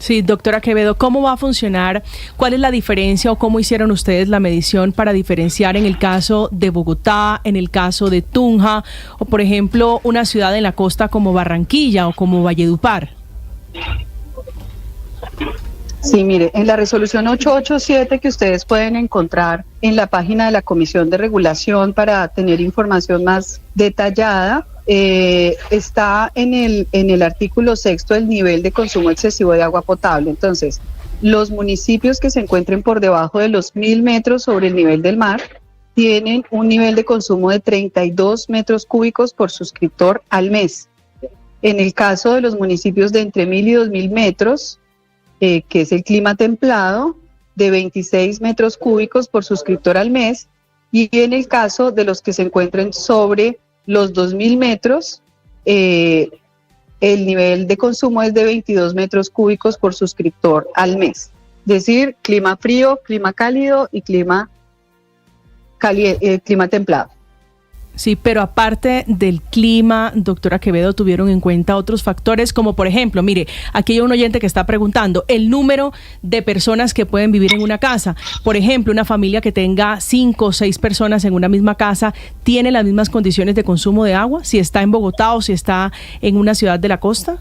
Sí, doctora Quevedo, ¿cómo va a funcionar? ¿Cuál es la diferencia o cómo hicieron ustedes la medición para diferenciar en el caso de Bogotá, en el caso de Tunja o, por ejemplo, una ciudad en la costa como Barranquilla o como Valledupar? Sí, mire, en la resolución 887 que ustedes pueden encontrar en la página de la Comisión de Regulación para tener información más detallada, está en el artículo 6 el nivel de consumo excesivo de agua potable. Entonces, los municipios que se encuentren por debajo de los 1.000 metros sobre el nivel del mar tienen un nivel de consumo de 32 metros cúbicos por suscriptor al mes. En el caso de los municipios de entre 1.000 y 2.000 metros, que es el clima templado, de 26 metros cúbicos por suscriptor al mes, y en el caso de los que se encuentren sobre los 2.000 metros, el nivel de consumo es de 22 metros cúbicos por suscriptor al mes. Es decir, clima frío, clima cálido y clima templado. Sí, pero aparte del clima, doctora Quevedo, tuvieron en cuenta otros factores, como por ejemplo, mire, aquí hay un oyente que está preguntando el número de personas que pueden vivir en una casa. Por ejemplo, una familia que tenga 5 o 6 personas en una misma casa, ¿tiene las mismas condiciones de consumo de agua si está en Bogotá o si está en una ciudad de la costa?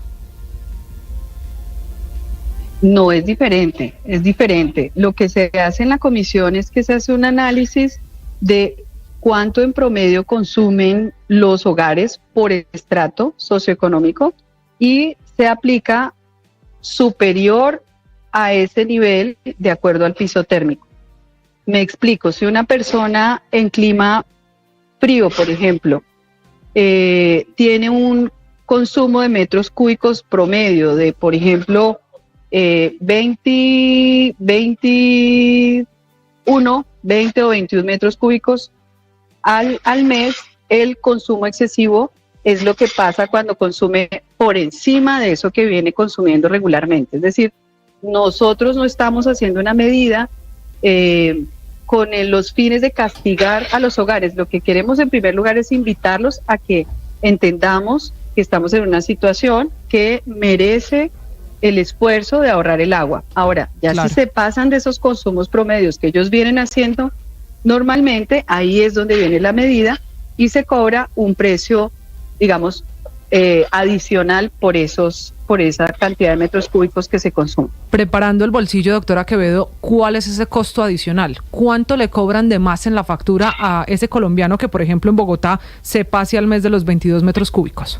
No, es diferente, es diferente. Lo que se hace en la comisión es que se hace un análisis de cuánto en promedio consumen los hogares por estrato socioeconómico y se aplica superior a ese nivel de acuerdo al piso térmico. Me explico, si una persona en clima frío, por ejemplo, tiene un consumo de metros cúbicos promedio de, por ejemplo, 20 o 21 metros cúbicos al mes, el consumo excesivo es lo que pasa cuando consume por encima de eso que viene consumiendo regularmente. Es decir, nosotros no estamos haciendo una medida con los fines de castigar a los hogares. Lo que queremos en primer lugar es invitarlos a que entendamos que estamos en una situación que merece el esfuerzo de ahorrar el agua. Ahora, ya claro, si se pasan de esos consumos promedios que ellos vienen haciendo normalmente, ahí es donde viene la medida y se cobra un precio, digamos, adicional por esa cantidad de metros cúbicos que se consumen. Preparando el bolsillo, doctora Quevedo, ¿cuál es ese costo adicional? ¿Cuánto le cobran de más en la factura a ese colombiano que, por ejemplo, en Bogotá se pase al mes de los 22 metros cúbicos?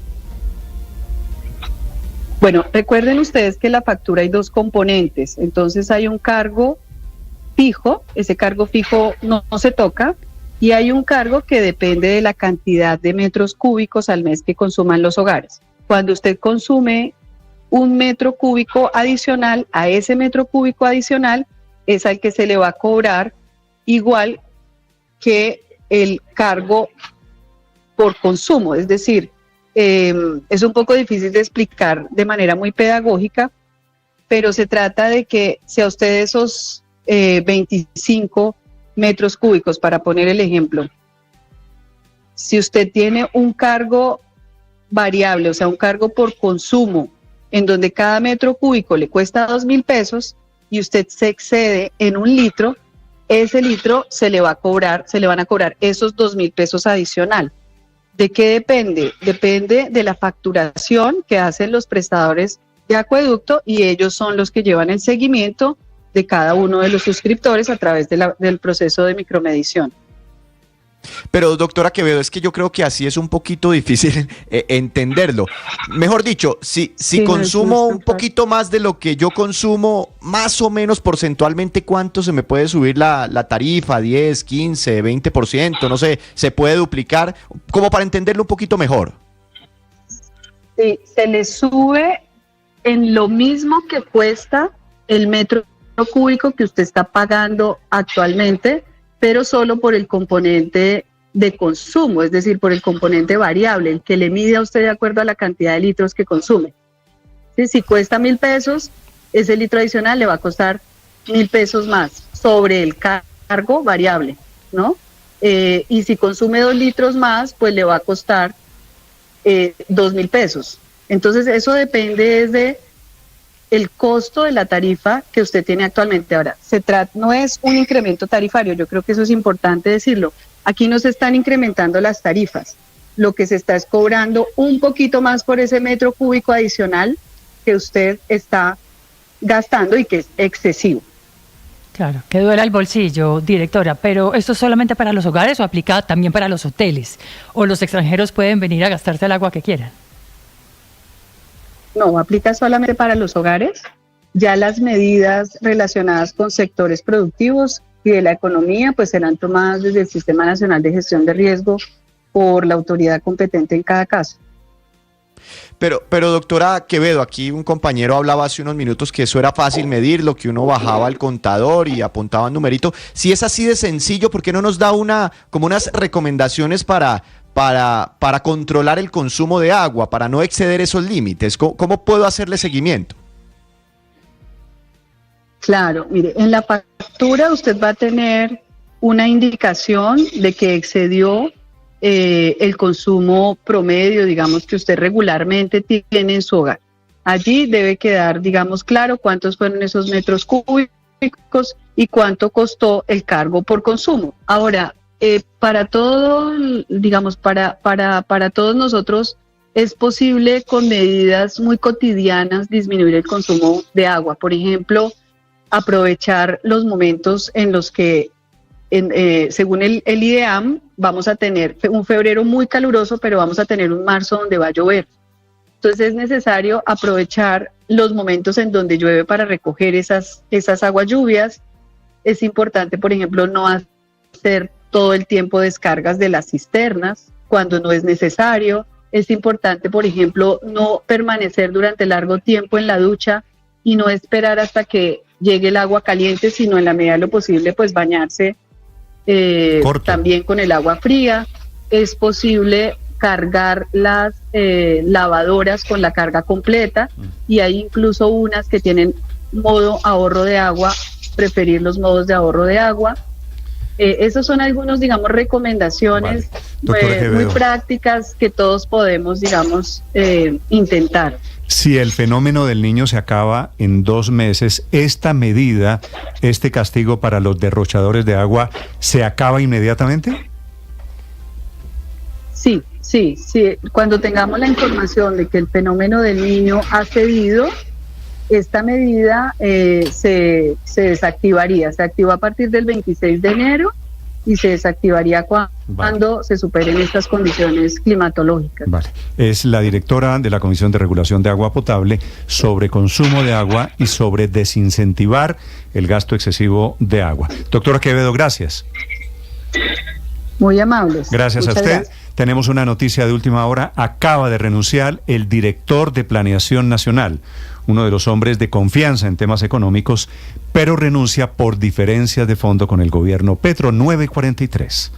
Bueno, recuerden ustedes que la factura hay dos componentes, entonces hay un cargo fijo, ese cargo fijo no se toca, y hay un cargo que depende de la cantidad de metros cúbicos al mes que consuman los hogares. Cuando usted consume un metro cúbico adicional, a ese metro cúbico adicional es al que se le va a cobrar igual que el cargo por consumo, es decir, es un poco difícil de explicar de manera muy pedagógica, pero se trata de que si a usted esos 25 metros cúbicos, para poner el ejemplo, si usted tiene un cargo variable, o sea, un cargo por consumo, en donde cada metro cúbico le cuesta 2.000 pesos y usted se excede en 1 litro, ese litro se le van a cobrar esos 2.000 pesos adicional. ¿De qué depende? Depende de la facturación que hacen los prestadores de acueducto y ellos son los que llevan el seguimiento de cada uno de los suscriptores a través del proceso de micromedición. Pero doctora Quevedo, es que yo creo que así es un poquito difícil entenderlo. Mejor dicho, si consumo un poquito más de lo que yo consumo, más o menos porcentualmente, ¿cuánto se me puede subir la tarifa? 10, 15, 20%, no sé, ¿se puede duplicar? Como para entenderlo un poquito mejor. Sí, se le sube en lo mismo que cuesta el metro cúbico que usted está pagando actualmente, pero solo por el componente de consumo, es decir, por el componente variable, el que le mide a usted de acuerdo a la cantidad de litros que consume. ¿Sí? Si cuesta 1.000 pesos, ese litro adicional le va a costar 1.000 pesos más sobre el cargo variable, ¿no? Y si consume 2 litros más, pues le va a costar 2.000 pesos. Entonces, eso depende desde el costo de la tarifa que usted tiene actualmente. Ahora, no es un incremento tarifario, yo creo que eso es importante decirlo. Aquí no se están incrementando las tarifas, lo que se está es cobrando un poquito más por ese metro cúbico adicional que usted está gastando y que es excesivo. Claro, que duela el bolsillo, directora, pero ¿esto es solamente para los hogares o aplica también para los hoteles? ¿O los extranjeros pueden venir a gastarse el agua que quieran? No, aplica solamente para los hogares. Ya las medidas relacionadas con sectores productivos y de la economía pues serán tomadas desde el Sistema Nacional de Gestión de Riesgo por la autoridad competente en cada caso. Pero doctora Quevedo, aquí un compañero hablaba hace unos minutos que eso era fácil medirlo, que uno bajaba al contador y apuntaba un numerito. Si es así de sencillo, ¿por qué no nos da como unas recomendaciones para controlar el consumo de agua, para no exceder esos límites? ¿Cómo puedo hacerle seguimiento? Claro, mire, en la factura usted va a tener una indicación de que excedió el consumo promedio, digamos, que usted regularmente tiene en su hogar. Allí debe quedar, digamos, claro cuántos fueron esos metros cúbicos y cuánto costó el cargo por consumo. Ahora, para todo, digamos, para todos nosotros es posible con medidas muy cotidianas disminuir el consumo de agua. Por ejemplo, aprovechar los momentos en los que según el IDEAM, vamos a tener un febrero muy caluroso, pero vamos a tener un marzo donde va a llover. Entonces es necesario aprovechar los momentos en donde llueve para recoger esas aguas lluvias. Es importante, por ejemplo, no hacer todo el tiempo descargas de las cisternas cuando no es necesario. Es importante, por ejemplo, no permanecer durante largo tiempo en la ducha y no esperar hasta que llegue el agua caliente, sino en la medida de lo posible, pues bañarse también con el agua fría. Es posible cargar las lavadoras con la carga completa y hay incluso unas que tienen modo ahorro de agua, preferir los modos de ahorro de agua. Esos son algunos, digamos, recomendaciones muy prácticas que todos podemos, digamos, intentar. Si el fenómeno del Niño se acaba en 2 meses, ¿esta medida, este castigo para los derrochadores de agua, se acaba inmediatamente? Sí. Cuando tengamos la información de que el fenómeno del Niño ha cedido, esta medida se desactivaría. Se activó a partir del 26 de enero y se desactivaría cuando se superen estas condiciones climatológicas. Vale. Es la directora de la Comisión de Regulación de Agua Potable sobre consumo de agua y sobre desincentivar el gasto excesivo de agua. Doctora Quevedo, gracias. Muy amables. Gracias a usted. Gracias. Tenemos una noticia de última hora. Acaba de renunciar el director de Planeación Nacional, uno de los hombres de confianza en temas económicos, pero renuncia por diferencias de fondo con el gobierno Petro. 9:43.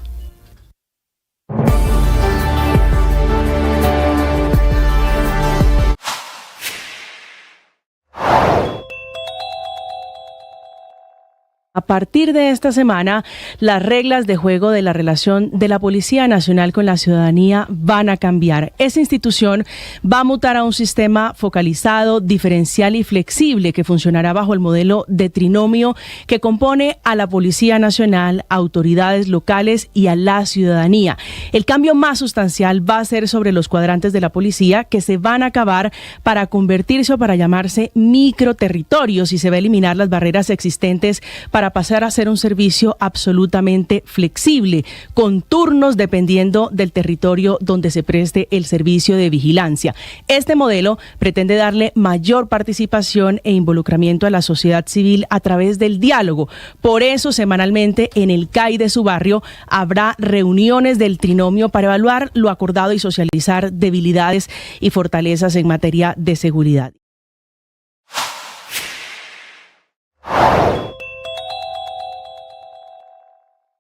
A partir de esta semana, las reglas de juego de la relación de la Policía Nacional con la ciudadanía van a cambiar. Esa institución va a mutar a un sistema focalizado, diferencial y flexible que funcionará bajo el modelo de trinomio que compone a la Policía Nacional, autoridades locales y a la ciudadanía. El cambio más sustancial va a ser sobre los cuadrantes de la policía, que se van a acabar para convertirse o para llamarse microterritorios, y se va a eliminar las barreras existentes para pasar a ser un servicio absolutamente flexible, con turnos dependiendo del territorio donde se preste el servicio de vigilancia. Este modelo pretende darle mayor participación e involucramiento a la sociedad civil a través del diálogo. Por eso, semanalmente, en el CAI de su barrio habrá reuniones del trinomio para evaluar lo acordado y socializar debilidades y fortalezas en materia de seguridad.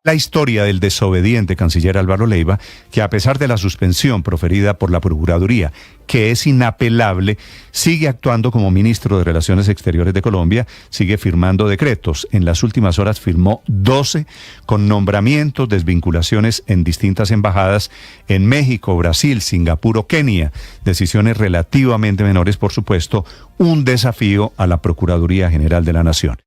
La historia del desobediente canciller Álvaro Leiva, que a pesar de la suspensión proferida por la Procuraduría, que es inapelable, sigue actuando como ministro de Relaciones Exteriores de Colombia, sigue firmando decretos. En las últimas horas firmó 12 con nombramientos, desvinculaciones en distintas embajadas en México, Brasil, Singapur o Kenia. Decisiones relativamente menores, por supuesto, un desafío a la Procuraduría General de la Nación.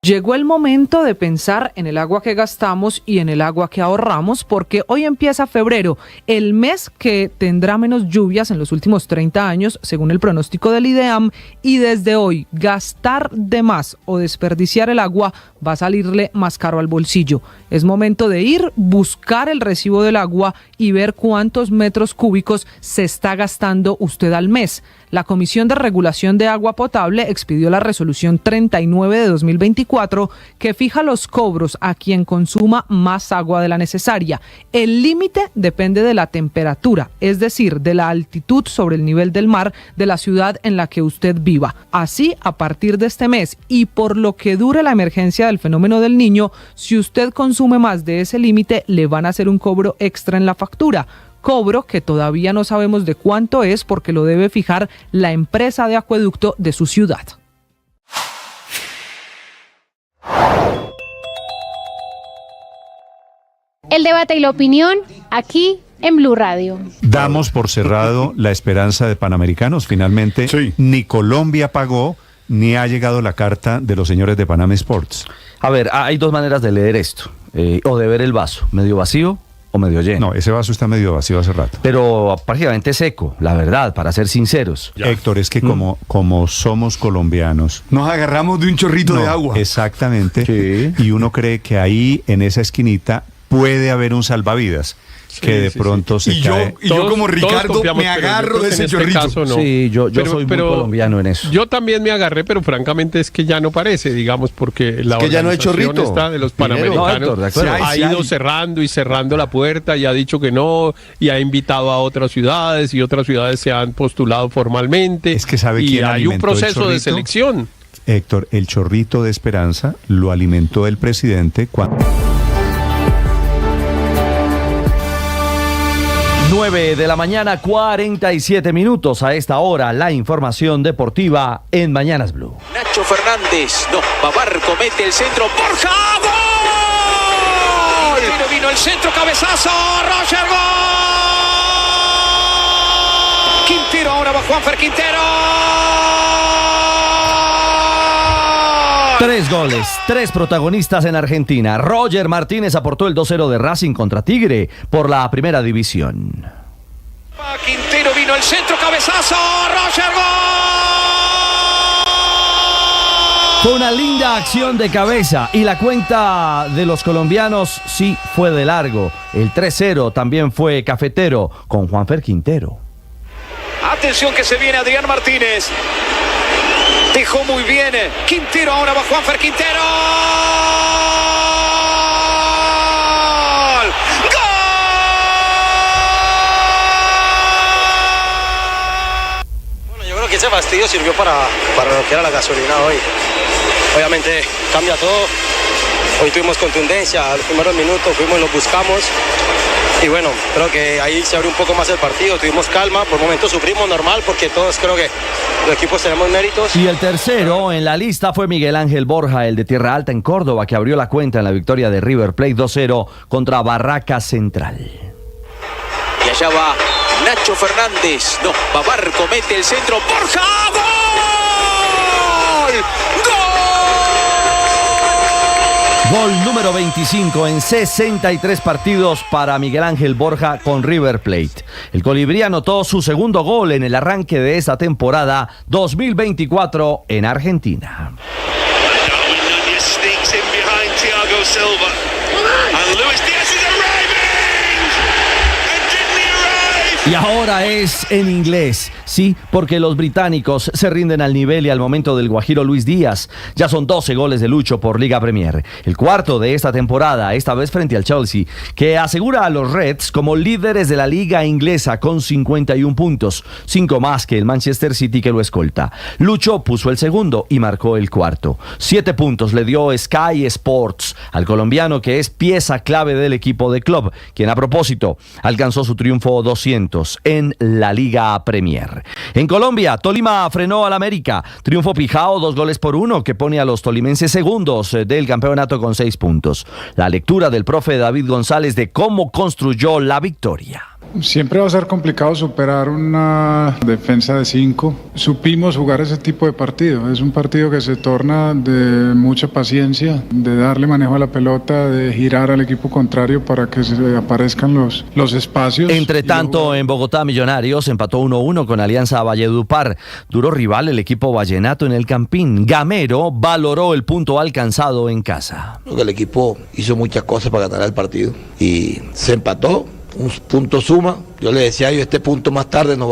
Llegó el momento de pensar en el agua que gastamos y en el agua que ahorramos, porque hoy empieza febrero, el mes que tendrá menos lluvias en los últimos 30 años, según el pronóstico del IDEAM, y desde hoy gastar de más o desperdiciar el agua va a salirle más caro al bolsillo. Es momento de ir, buscar el recibo del agua y ver cuántos metros cúbicos se está gastando usted al mes. La Comisión de Regulación de Agua Potable expidió la resolución 39 de 2024 que fija los cobros a quien consuma más agua de la necesaria. El límite depende de la temperatura, es decir, de la altitud sobre el nivel del mar de la ciudad en la que usted viva. Así, a partir de este mes y por lo que dure la emergencia del fenómeno del Niño, si usted consume más de ese límite, le van a hacer un cobro extra en la factura. Cobro que todavía no sabemos de cuánto es porque lo debe fijar la empresa de acueducto de su ciudad. El debate y la opinión aquí en Blue Radio. Damos por cerrado la esperanza de Panamericanos. Finalmente, ni Colombia pagó, ni ha llegado la carta de los señores de Panam Sports. A ver, hay dos maneras de leer esto, o de ver el vaso, medio vacío o medio lleno. No, ese vaso está medio vacío hace rato. Pero prácticamente seco, la verdad, para ser sinceros. Ya. Héctor, es que como somos colombianos, nos agarramos de un chorrito de agua. Exactamente. Sí. Y uno cree que ahí, en esa esquinita, puede haber un salvavidas. Que de pronto se cae. Yo como Ricardo me agarro de ese chorrito. Caso, no. Sí, yo soy muy colombiano en eso. Yo también me agarré, pero francamente es que ya no parece, digamos, porque la que ya no hay chorrito. Está de los Panamericanos ha ido cerrando y cerrando la puerta y ha dicho que no, y ha invitado a otras ciudades y otras ciudades se han postulado formalmente. Es que sabe y hay un proceso de selección. Héctor, el chorrito de esperanza lo alimentó el presidente cuando... 9 de la mañana, 47 minutos. A esta hora, la información deportiva en Mañanas Blue. Nacho Fernández, no, Babar comete el centro, Borja, ¡gol! Pero vino el centro, cabezazo, Roger, ¡gol! Quintero, ahora va Juanfer Quintero. 3 goles, 3 protagonistas en Argentina. Roger Martínez aportó el 2-0 de Racing contra Tigre por la primera división. Quintero, vino el centro, cabezazo, Roger, ¡gol! Fue una linda acción de cabeza y la cuenta de los colombianos sí fue de largo. El 3-0 también fue cafetero con Juanfer Quintero. Atención que se viene Adrián Martínez. Dejó muy bien Quintero, ahora va Juanfer Quintero. ¡Gol! Bueno, yo creo que ese fastidio sirvió para lo que era la gasolina hoy. Obviamente cambia todo. Hoy tuvimos contundencia, los primeros minutos fuimos y los buscamos. Y bueno, creo que ahí se abrió un poco más el partido, tuvimos calma, por momentos sufrimos normal porque todos creo que los equipos tenemos méritos. Y el tercero en la lista fue Miguel Ángel Borja, el de Tierra Alta en Córdoba, que abrió la cuenta en la victoria de River Plate 2-0 contra Barracas Central. Y allá va Nacho Fernández, no, Babar comete el centro, Borja, ¡gol! Gol número 25 en 63 partidos para Miguel Ángel Borja con River Plate. El colibrí anotó su segundo gol en el arranque de esta temporada 2024 en Argentina. Y ahora es en inglés, sí, porque los británicos se rinden al nivel y al momento del guajiro Luis Díaz. Ya son 12 goles de Lucho por Liga Premier. El cuarto de esta temporada, esta vez frente al Chelsea, que asegura a los Reds como líderes de la Liga Inglesa con 51 puntos, 5 más que el Manchester City que lo escolta. Lucho puso el segundo y marcó el cuarto. 7 puntos le dio Sky Sports al colombiano que es pieza clave del equipo de Klopp, quien a propósito alcanzó su triunfo 200 en la Liga Premier. En Colombia, Tolima frenó al América. Triunfo Pijao 2-1 que pone a los tolimenses segundos del campeonato con 6 puntos. La lectura del profe David González de cómo construyó la victoria. Siempre va a ser complicado superar una defensa de 5. Supimos jugar ese tipo de partido. Es un partido que se torna de mucha paciencia, de darle manejo a la pelota, de girar al equipo contrario para que se aparezcan los espacios. Entre tanto, en Bogotá, Millonarios empató 1-1 con Alianza Valledupar. Duro rival el equipo vallenato en el Campín. Gamero valoró el punto alcanzado en casa. El equipo hizo muchas cosas para ganar el partido y se empató. Un punto suma. Yo le decía este punto más tarde nos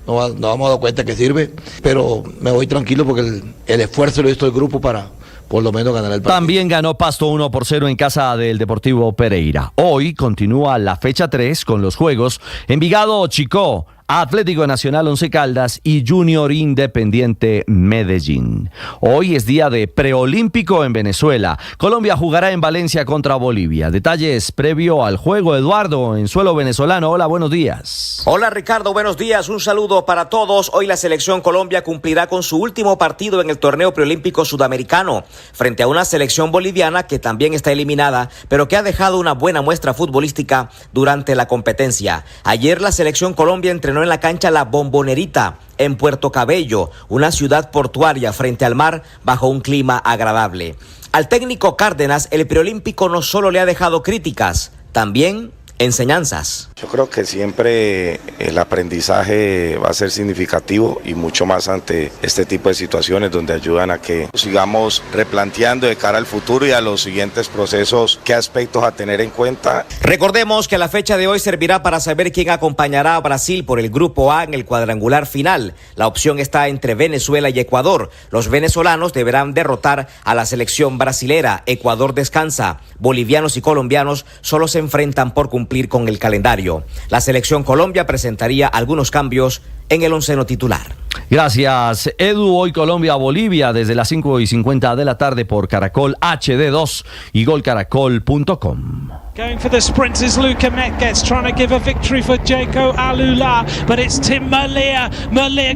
vamos a dar cuenta que sirve, pero me voy tranquilo porque el esfuerzo lo hizo el grupo para por lo menos ganar el partido. También ganó Pasto 1-0 en casa del Deportivo Pereira. Hoy continúa la fecha 3 con los juegos Envigado Chicó, Atlético Nacional Once Caldas y Junior Independiente Medellín. Hoy es día de preolímpico en Venezuela. Colombia jugará en Valencia contra Bolivia. Detalles previo al juego, Eduardo, en suelo venezolano. Hola, buenos días. Hola Ricardo, buenos días. Un saludo para todos. Hoy la selección Colombia cumplirá con su último partido en el torneo preolímpico sudamericano frente a una selección boliviana que también está eliminada, pero que ha dejado una buena muestra futbolística durante la competencia. Ayer la selección Colombia entrenó en la cancha La Bombonerita en Puerto Cabello, una ciudad portuaria frente al mar bajo un clima agradable. Al técnico Cárdenas, el preolímpico no solo le ha dejado críticas, también enseñanzas. Yo creo que siempre el aprendizaje va a ser significativo y mucho más ante este tipo de situaciones donde ayudan a que sigamos replanteando de cara al futuro y a los siguientes procesos qué aspectos a tener en cuenta. Recordemos que la fecha de hoy servirá para saber quién acompañará a Brasil por el Grupo A en el cuadrangular final. La opción está entre Venezuela y Ecuador. Los venezolanos deberán derrotar a la selección brasilera. Ecuador descansa. Bolivianos y colombianos solo se enfrentan por cumplir con el calendario. La selección Colombia presentaría algunos cambios en el onceno titular. Gracias, Edu. Hoy Colombia-Bolivia desde las 5:50 de la tarde por Caracol HD2 y golcaracol.com. Going for the sprint is Luka Metgets trying to give a victory for Jaco Alula, but it's Tim Merlier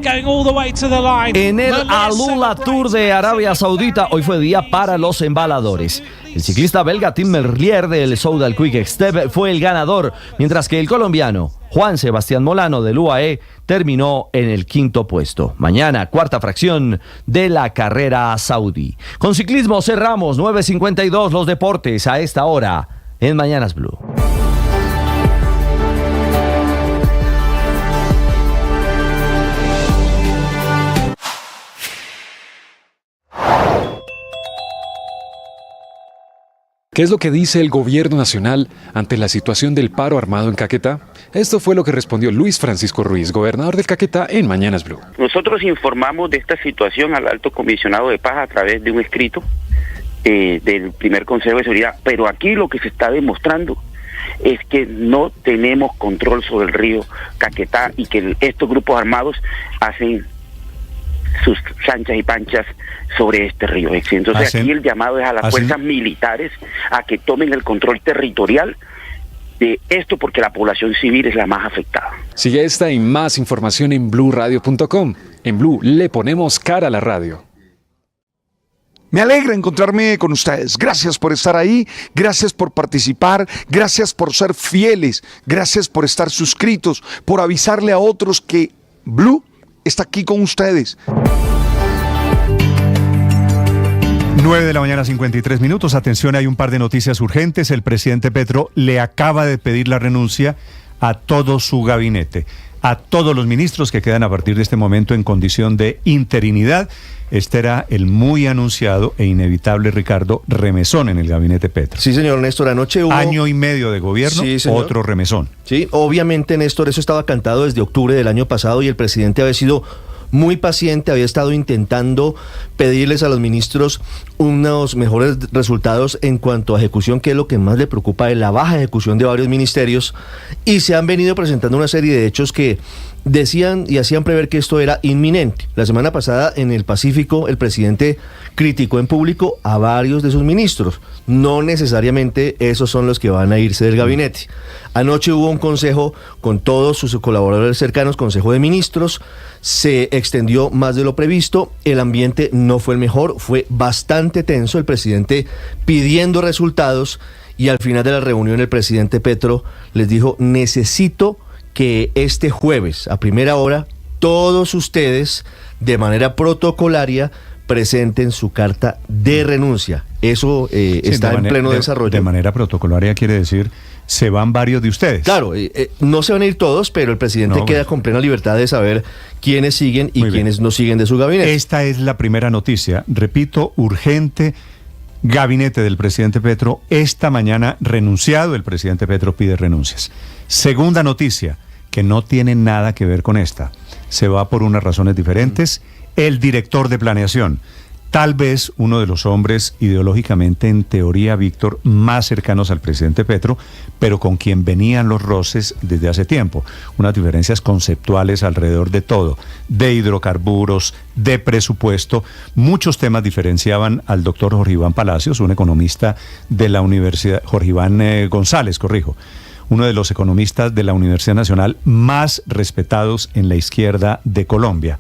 going all the way to the line. En el Alula Tour de Arabia Saudita, hoy fue día para los embaladores. El ciclista belga Tim Merlier del Soudal Quick Step fue el ganador, mientras que el colombiano Juan Sebastián Molano del UAE terminó en el quinto puesto. Mañana, cuarta fracción de la carrera saudí. Con ciclismo cerramos 9:52 los deportes a esta hora en Mañanas Blue. ¿Qué es lo que dice el gobierno nacional ante la situación del paro armado en Caquetá? Esto fue lo que respondió Luis Francisco Ruiz, gobernador del Caquetá, en Mañanas Blue. Nosotros informamos de esta situación al Alto Comisionado de Paz a través de un escrito del primer Consejo de Seguridad, pero aquí lo que se está demostrando es que no tenemos control sobre el río Caquetá y que estos grupos armados hacen sus chanchas y panchas sobre este río. Entonces aquí el llamado es a las fuerzas militares a que tomen el control territorial de esto porque la población civil es la más afectada. Sigue esta y más información en bluradio.com. En Blue le ponemos cara a la radio. Me alegra encontrarme con ustedes. Gracias por estar ahí, gracias por participar, gracias por ser fieles, gracias por estar suscritos, por avisarle a otros que Blue está aquí con ustedes. 9:53 a.m. Atención, hay un par de noticias urgentes. El presidente Petro le acaba de pedir la renuncia a todo su gabinete, a todos los ministros que quedan a partir de este momento en condición de interinidad. Este era el muy anunciado e inevitable Ricardo remesón en el gabinete Petro. Sí, señor Néstor, anoche hubo... Año y medio de gobierno, sí, otro remesón. Sí, obviamente, Néstor, eso estaba cantado desde octubre del año pasado y el presidente había sido muy paciente, había estado intentando pedirles a los ministros unos mejores resultados en cuanto a ejecución, que es lo que más le preocupa de la baja ejecución de varios ministerios, y se han venido presentando una serie de hechos que decían y hacían prever que esto era inminente. La semana pasada en el Pacífico el presidente criticó en público a varios de sus ministros. No necesariamente esos son los que van a irse del gabinete. Anoche hubo un consejo con todos sus colaboradores cercanos, consejo de ministros, se extendió más de lo previsto, el ambiente no fue el mejor, fue bastante tenso, el presidente pidiendo resultados y al final de la reunión el presidente Petro les dijo: necesito que este jueves, a primera hora, todos ustedes, de manera protocolaria, presenten su carta de renuncia. Eso está en pleno desarrollo. De manera protocolaria quiere decir, se van varios de ustedes. Claro, no se van a ir todos, pero el presidente queda con plena libertad de saber quiénes siguen y quiénes no siguen de su gabinete. Esta es la primera noticia. Repito, urgente. Gabinete del presidente Petro, esta mañana renunciado, el presidente Petro pide renuncias. Segunda noticia, que no tiene nada que ver con esta, se va por unas razones diferentes, el director de planeación, tal vez uno de los hombres ideológicamente, en teoría, Víctor, más cercanos al presidente Petro, pero con quien venían los roces desde hace tiempo, unas diferencias conceptuales alrededor de todo, de hidrocarburos, de presupuesto, muchos temas diferenciaban al doctor Jorge Iván Palacios, un economista de la Universidad, Jorge Iván González, uno de los economistas de la Universidad Nacional más respetados en la izquierda de Colombia.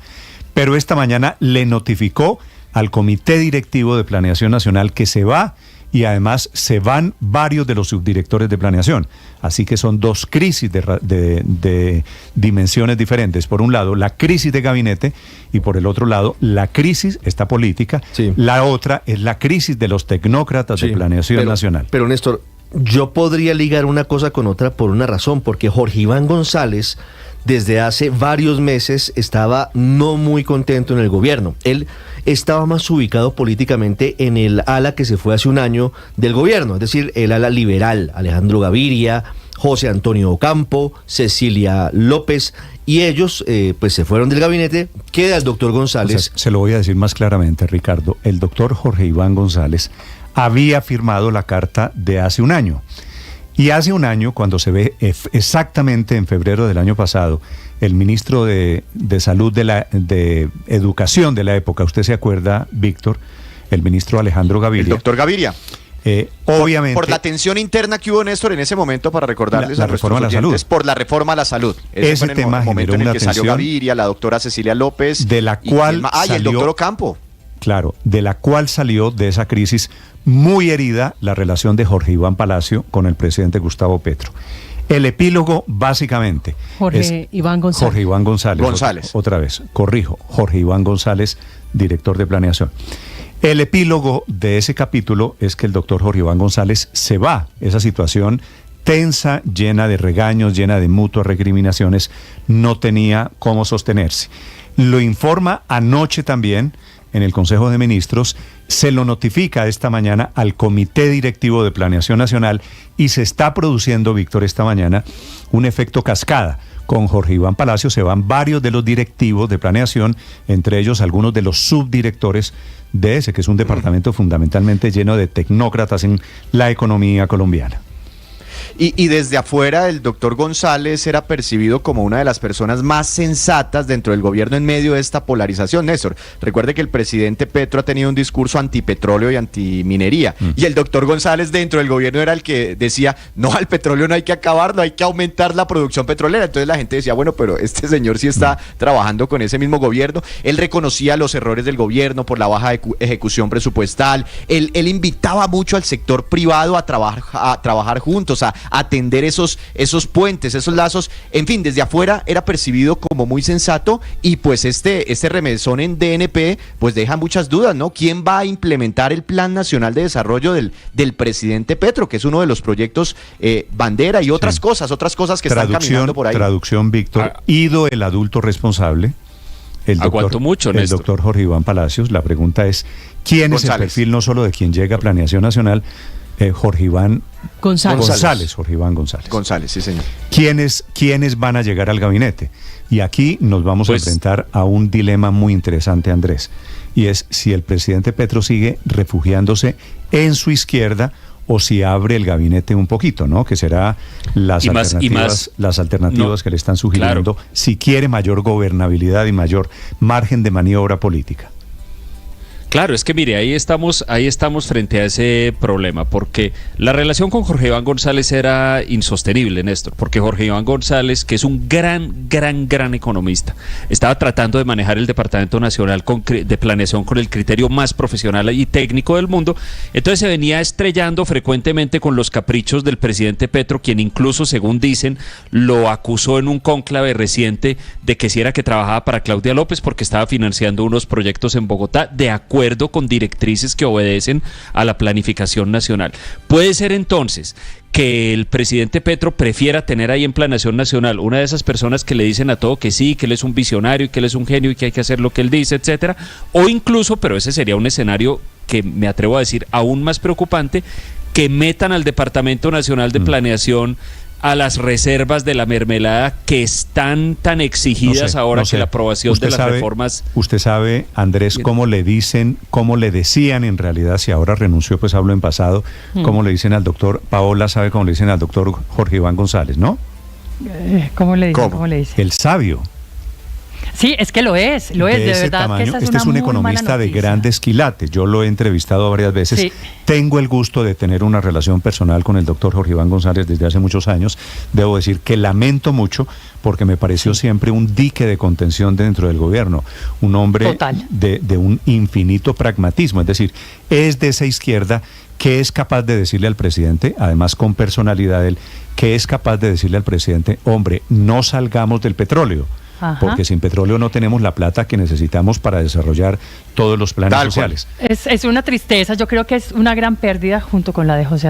Pero esta mañana le notificó al Comité Directivo de Planeación Nacional que se va, y además se van varios de los subdirectores de planeación. Así que son dos crisis de dimensiones diferentes. Por un lado, la crisis de gabinete, y por el otro lado, la crisis, esta política. Sí. La otra es la crisis de los tecnócratas de planeación nacional. Pero Néstor, yo podría ligar una cosa con otra por una razón, porque Jorge Iván González desde hace varios meses estaba no muy contento en el gobierno. Él estaba más ubicado políticamente en el ala que se fue hace un año del gobierno, es decir, el ala liberal, Alejandro Gaviria, José Antonio Ocampo, Cecilia López, y ellos pues se fueron del gabinete. Queda el doctor González. O sea, se lo voy a decir más claramente, Ricardo. El doctor Jorge Iván González había firmado la carta de hace un año. Y hace un año, cuando se ve exactamente en febrero del año pasado, el ministro de Salud de Educación de la época, usted se acuerda, Víctor, el ministro Alejandro Gaviria. El doctor Gaviria. Obviamente. Por la tensión interna que hubo, Néstor, en ese momento, para recordarles la reforma a la salud. Por la reforma a la salud. Ese tema generó una tensión. Salió Gaviria, la doctora Cecilia López. De la cual y el doctor Ocampo. Claro, de la cual salió de esa crisis muy herida la relación de Jorge Iván Palacio con el presidente Gustavo Petro. El epílogo, básicamente, Jorge Iván González. Otra vez, corrijo, Jorge Iván González, director de planeación. El epílogo de ese capítulo es que el doctor Jorge Iván González se va. Esa situación tensa, llena de regaños, llena de mutuas recriminaciones, no tenía cómo sostenerse. Lo informa anoche también en el Consejo de Ministros, se lo notifica esta mañana al Comité Directivo de Planeación Nacional y se está produciendo, Víctor, esta mañana un efecto cascada. Con Jorge Iván Palacio se van varios de los directivos de planeación, entre ellos algunos de los subdirectores de ese, que es un departamento fundamentalmente lleno de tecnócratas en la economía colombiana. Y desde afuera el doctor González era percibido como una de las personas más sensatas dentro del gobierno en medio de esta polarización, Néstor. Recuerde que el presidente Petro ha tenido un discurso antipetróleo y antiminería, y el doctor González dentro del gobierno era el que decía, no, al petróleo no hay que acabarlo, hay que aumentar la producción petrolera. Entonces la gente decía, bueno, pero este señor sí está trabajando con ese mismo gobierno. Él reconocía los errores del gobierno por la baja ejecución presupuestal. Él invitaba mucho al sector privado a trabajar juntos, a atender esos puentes, esos lazos. En fin, desde afuera era percibido como muy sensato, y pues este remesón en DNP pues deja muchas dudas, ¿no? ¿Quién va a implementar el Plan Nacional de Desarrollo del presidente Petro, que es uno de los proyectos bandera y otras cosas que están caminando por ahí? Traducción, Víctor, ido el adulto responsable. El doctor Jorge Iván Palacios. La pregunta es, ¿quién es el perfil no solo de quien llega a Planeación Nacional? Jorge Iván González. Jorge Iván González. González, sí, señor. ¿Quiénes van a llegar al gabinete? Y aquí nos vamos a enfrentar a un dilema muy interesante, Andrés, y es si el presidente Petro sigue refugiándose en su izquierda o si abre el gabinete un poquito, ¿no? Que será las alternativas que le están sugiriendo, si quiere mayor gobernabilidad y mayor margen de maniobra política. Claro, es que mire, ahí estamos frente a ese problema, porque la relación con Jorge Iván González era insostenible, Néstor, porque Jorge Iván González, que es un gran economista, estaba tratando de manejar el Departamento Nacional de Planeación con el criterio más profesional y técnico del mundo, entonces se venía estrellando frecuentemente con los caprichos del presidente Petro, quien incluso, según dicen, lo acusó en un cónclave reciente de que si era que trabajaba para Claudia López porque estaba financiando unos proyectos en Bogotá de acuerdo con directrices que obedecen a la planificación nacional. Puede ser entonces que el presidente Petro prefiera tener ahí en Planeación Nacional una de esas personas que le dicen a todo que sí, que él es un visionario y que él es un genio y que hay que hacer lo que él dice, etcétera, o incluso, pero ese sería un escenario que me atrevo a decir aún más preocupante, que metan al Departamento Nacional de Planeación a las reservas de la mermelada que están tan exigidas ahora que la aprobación de las reformas. Usted sabe, Andrés, cómo le decían en realidad, si ahora renunció, pues hablo en pasado, cómo le dicen al doctor, Paola sabe cómo le dicen al doctor Jorge Iván González, ¿no? ¿Cómo le dicen? El sabio. Sí, es que lo es, de verdad tamaño. que esa es este una es un muy economista de grandes quilates, yo lo he entrevistado varias veces, sí. Tengo el gusto de tener una relación personal con el doctor Jorge Iván González desde hace muchos años, debo decir que lamento mucho porque me pareció siempre un dique de contención dentro del gobierno, un hombre de un infinito pragmatismo, es decir, es de esa izquierda que es capaz de decirle al presidente, además con personalidad él, que es capaz de decirle al presidente, hombre, no salgamos del petróleo. Porque sin petróleo no tenemos la plata que necesitamos para desarrollar todos los planes sociales. Es una tristeza, yo creo que es una gran pérdida junto con la de José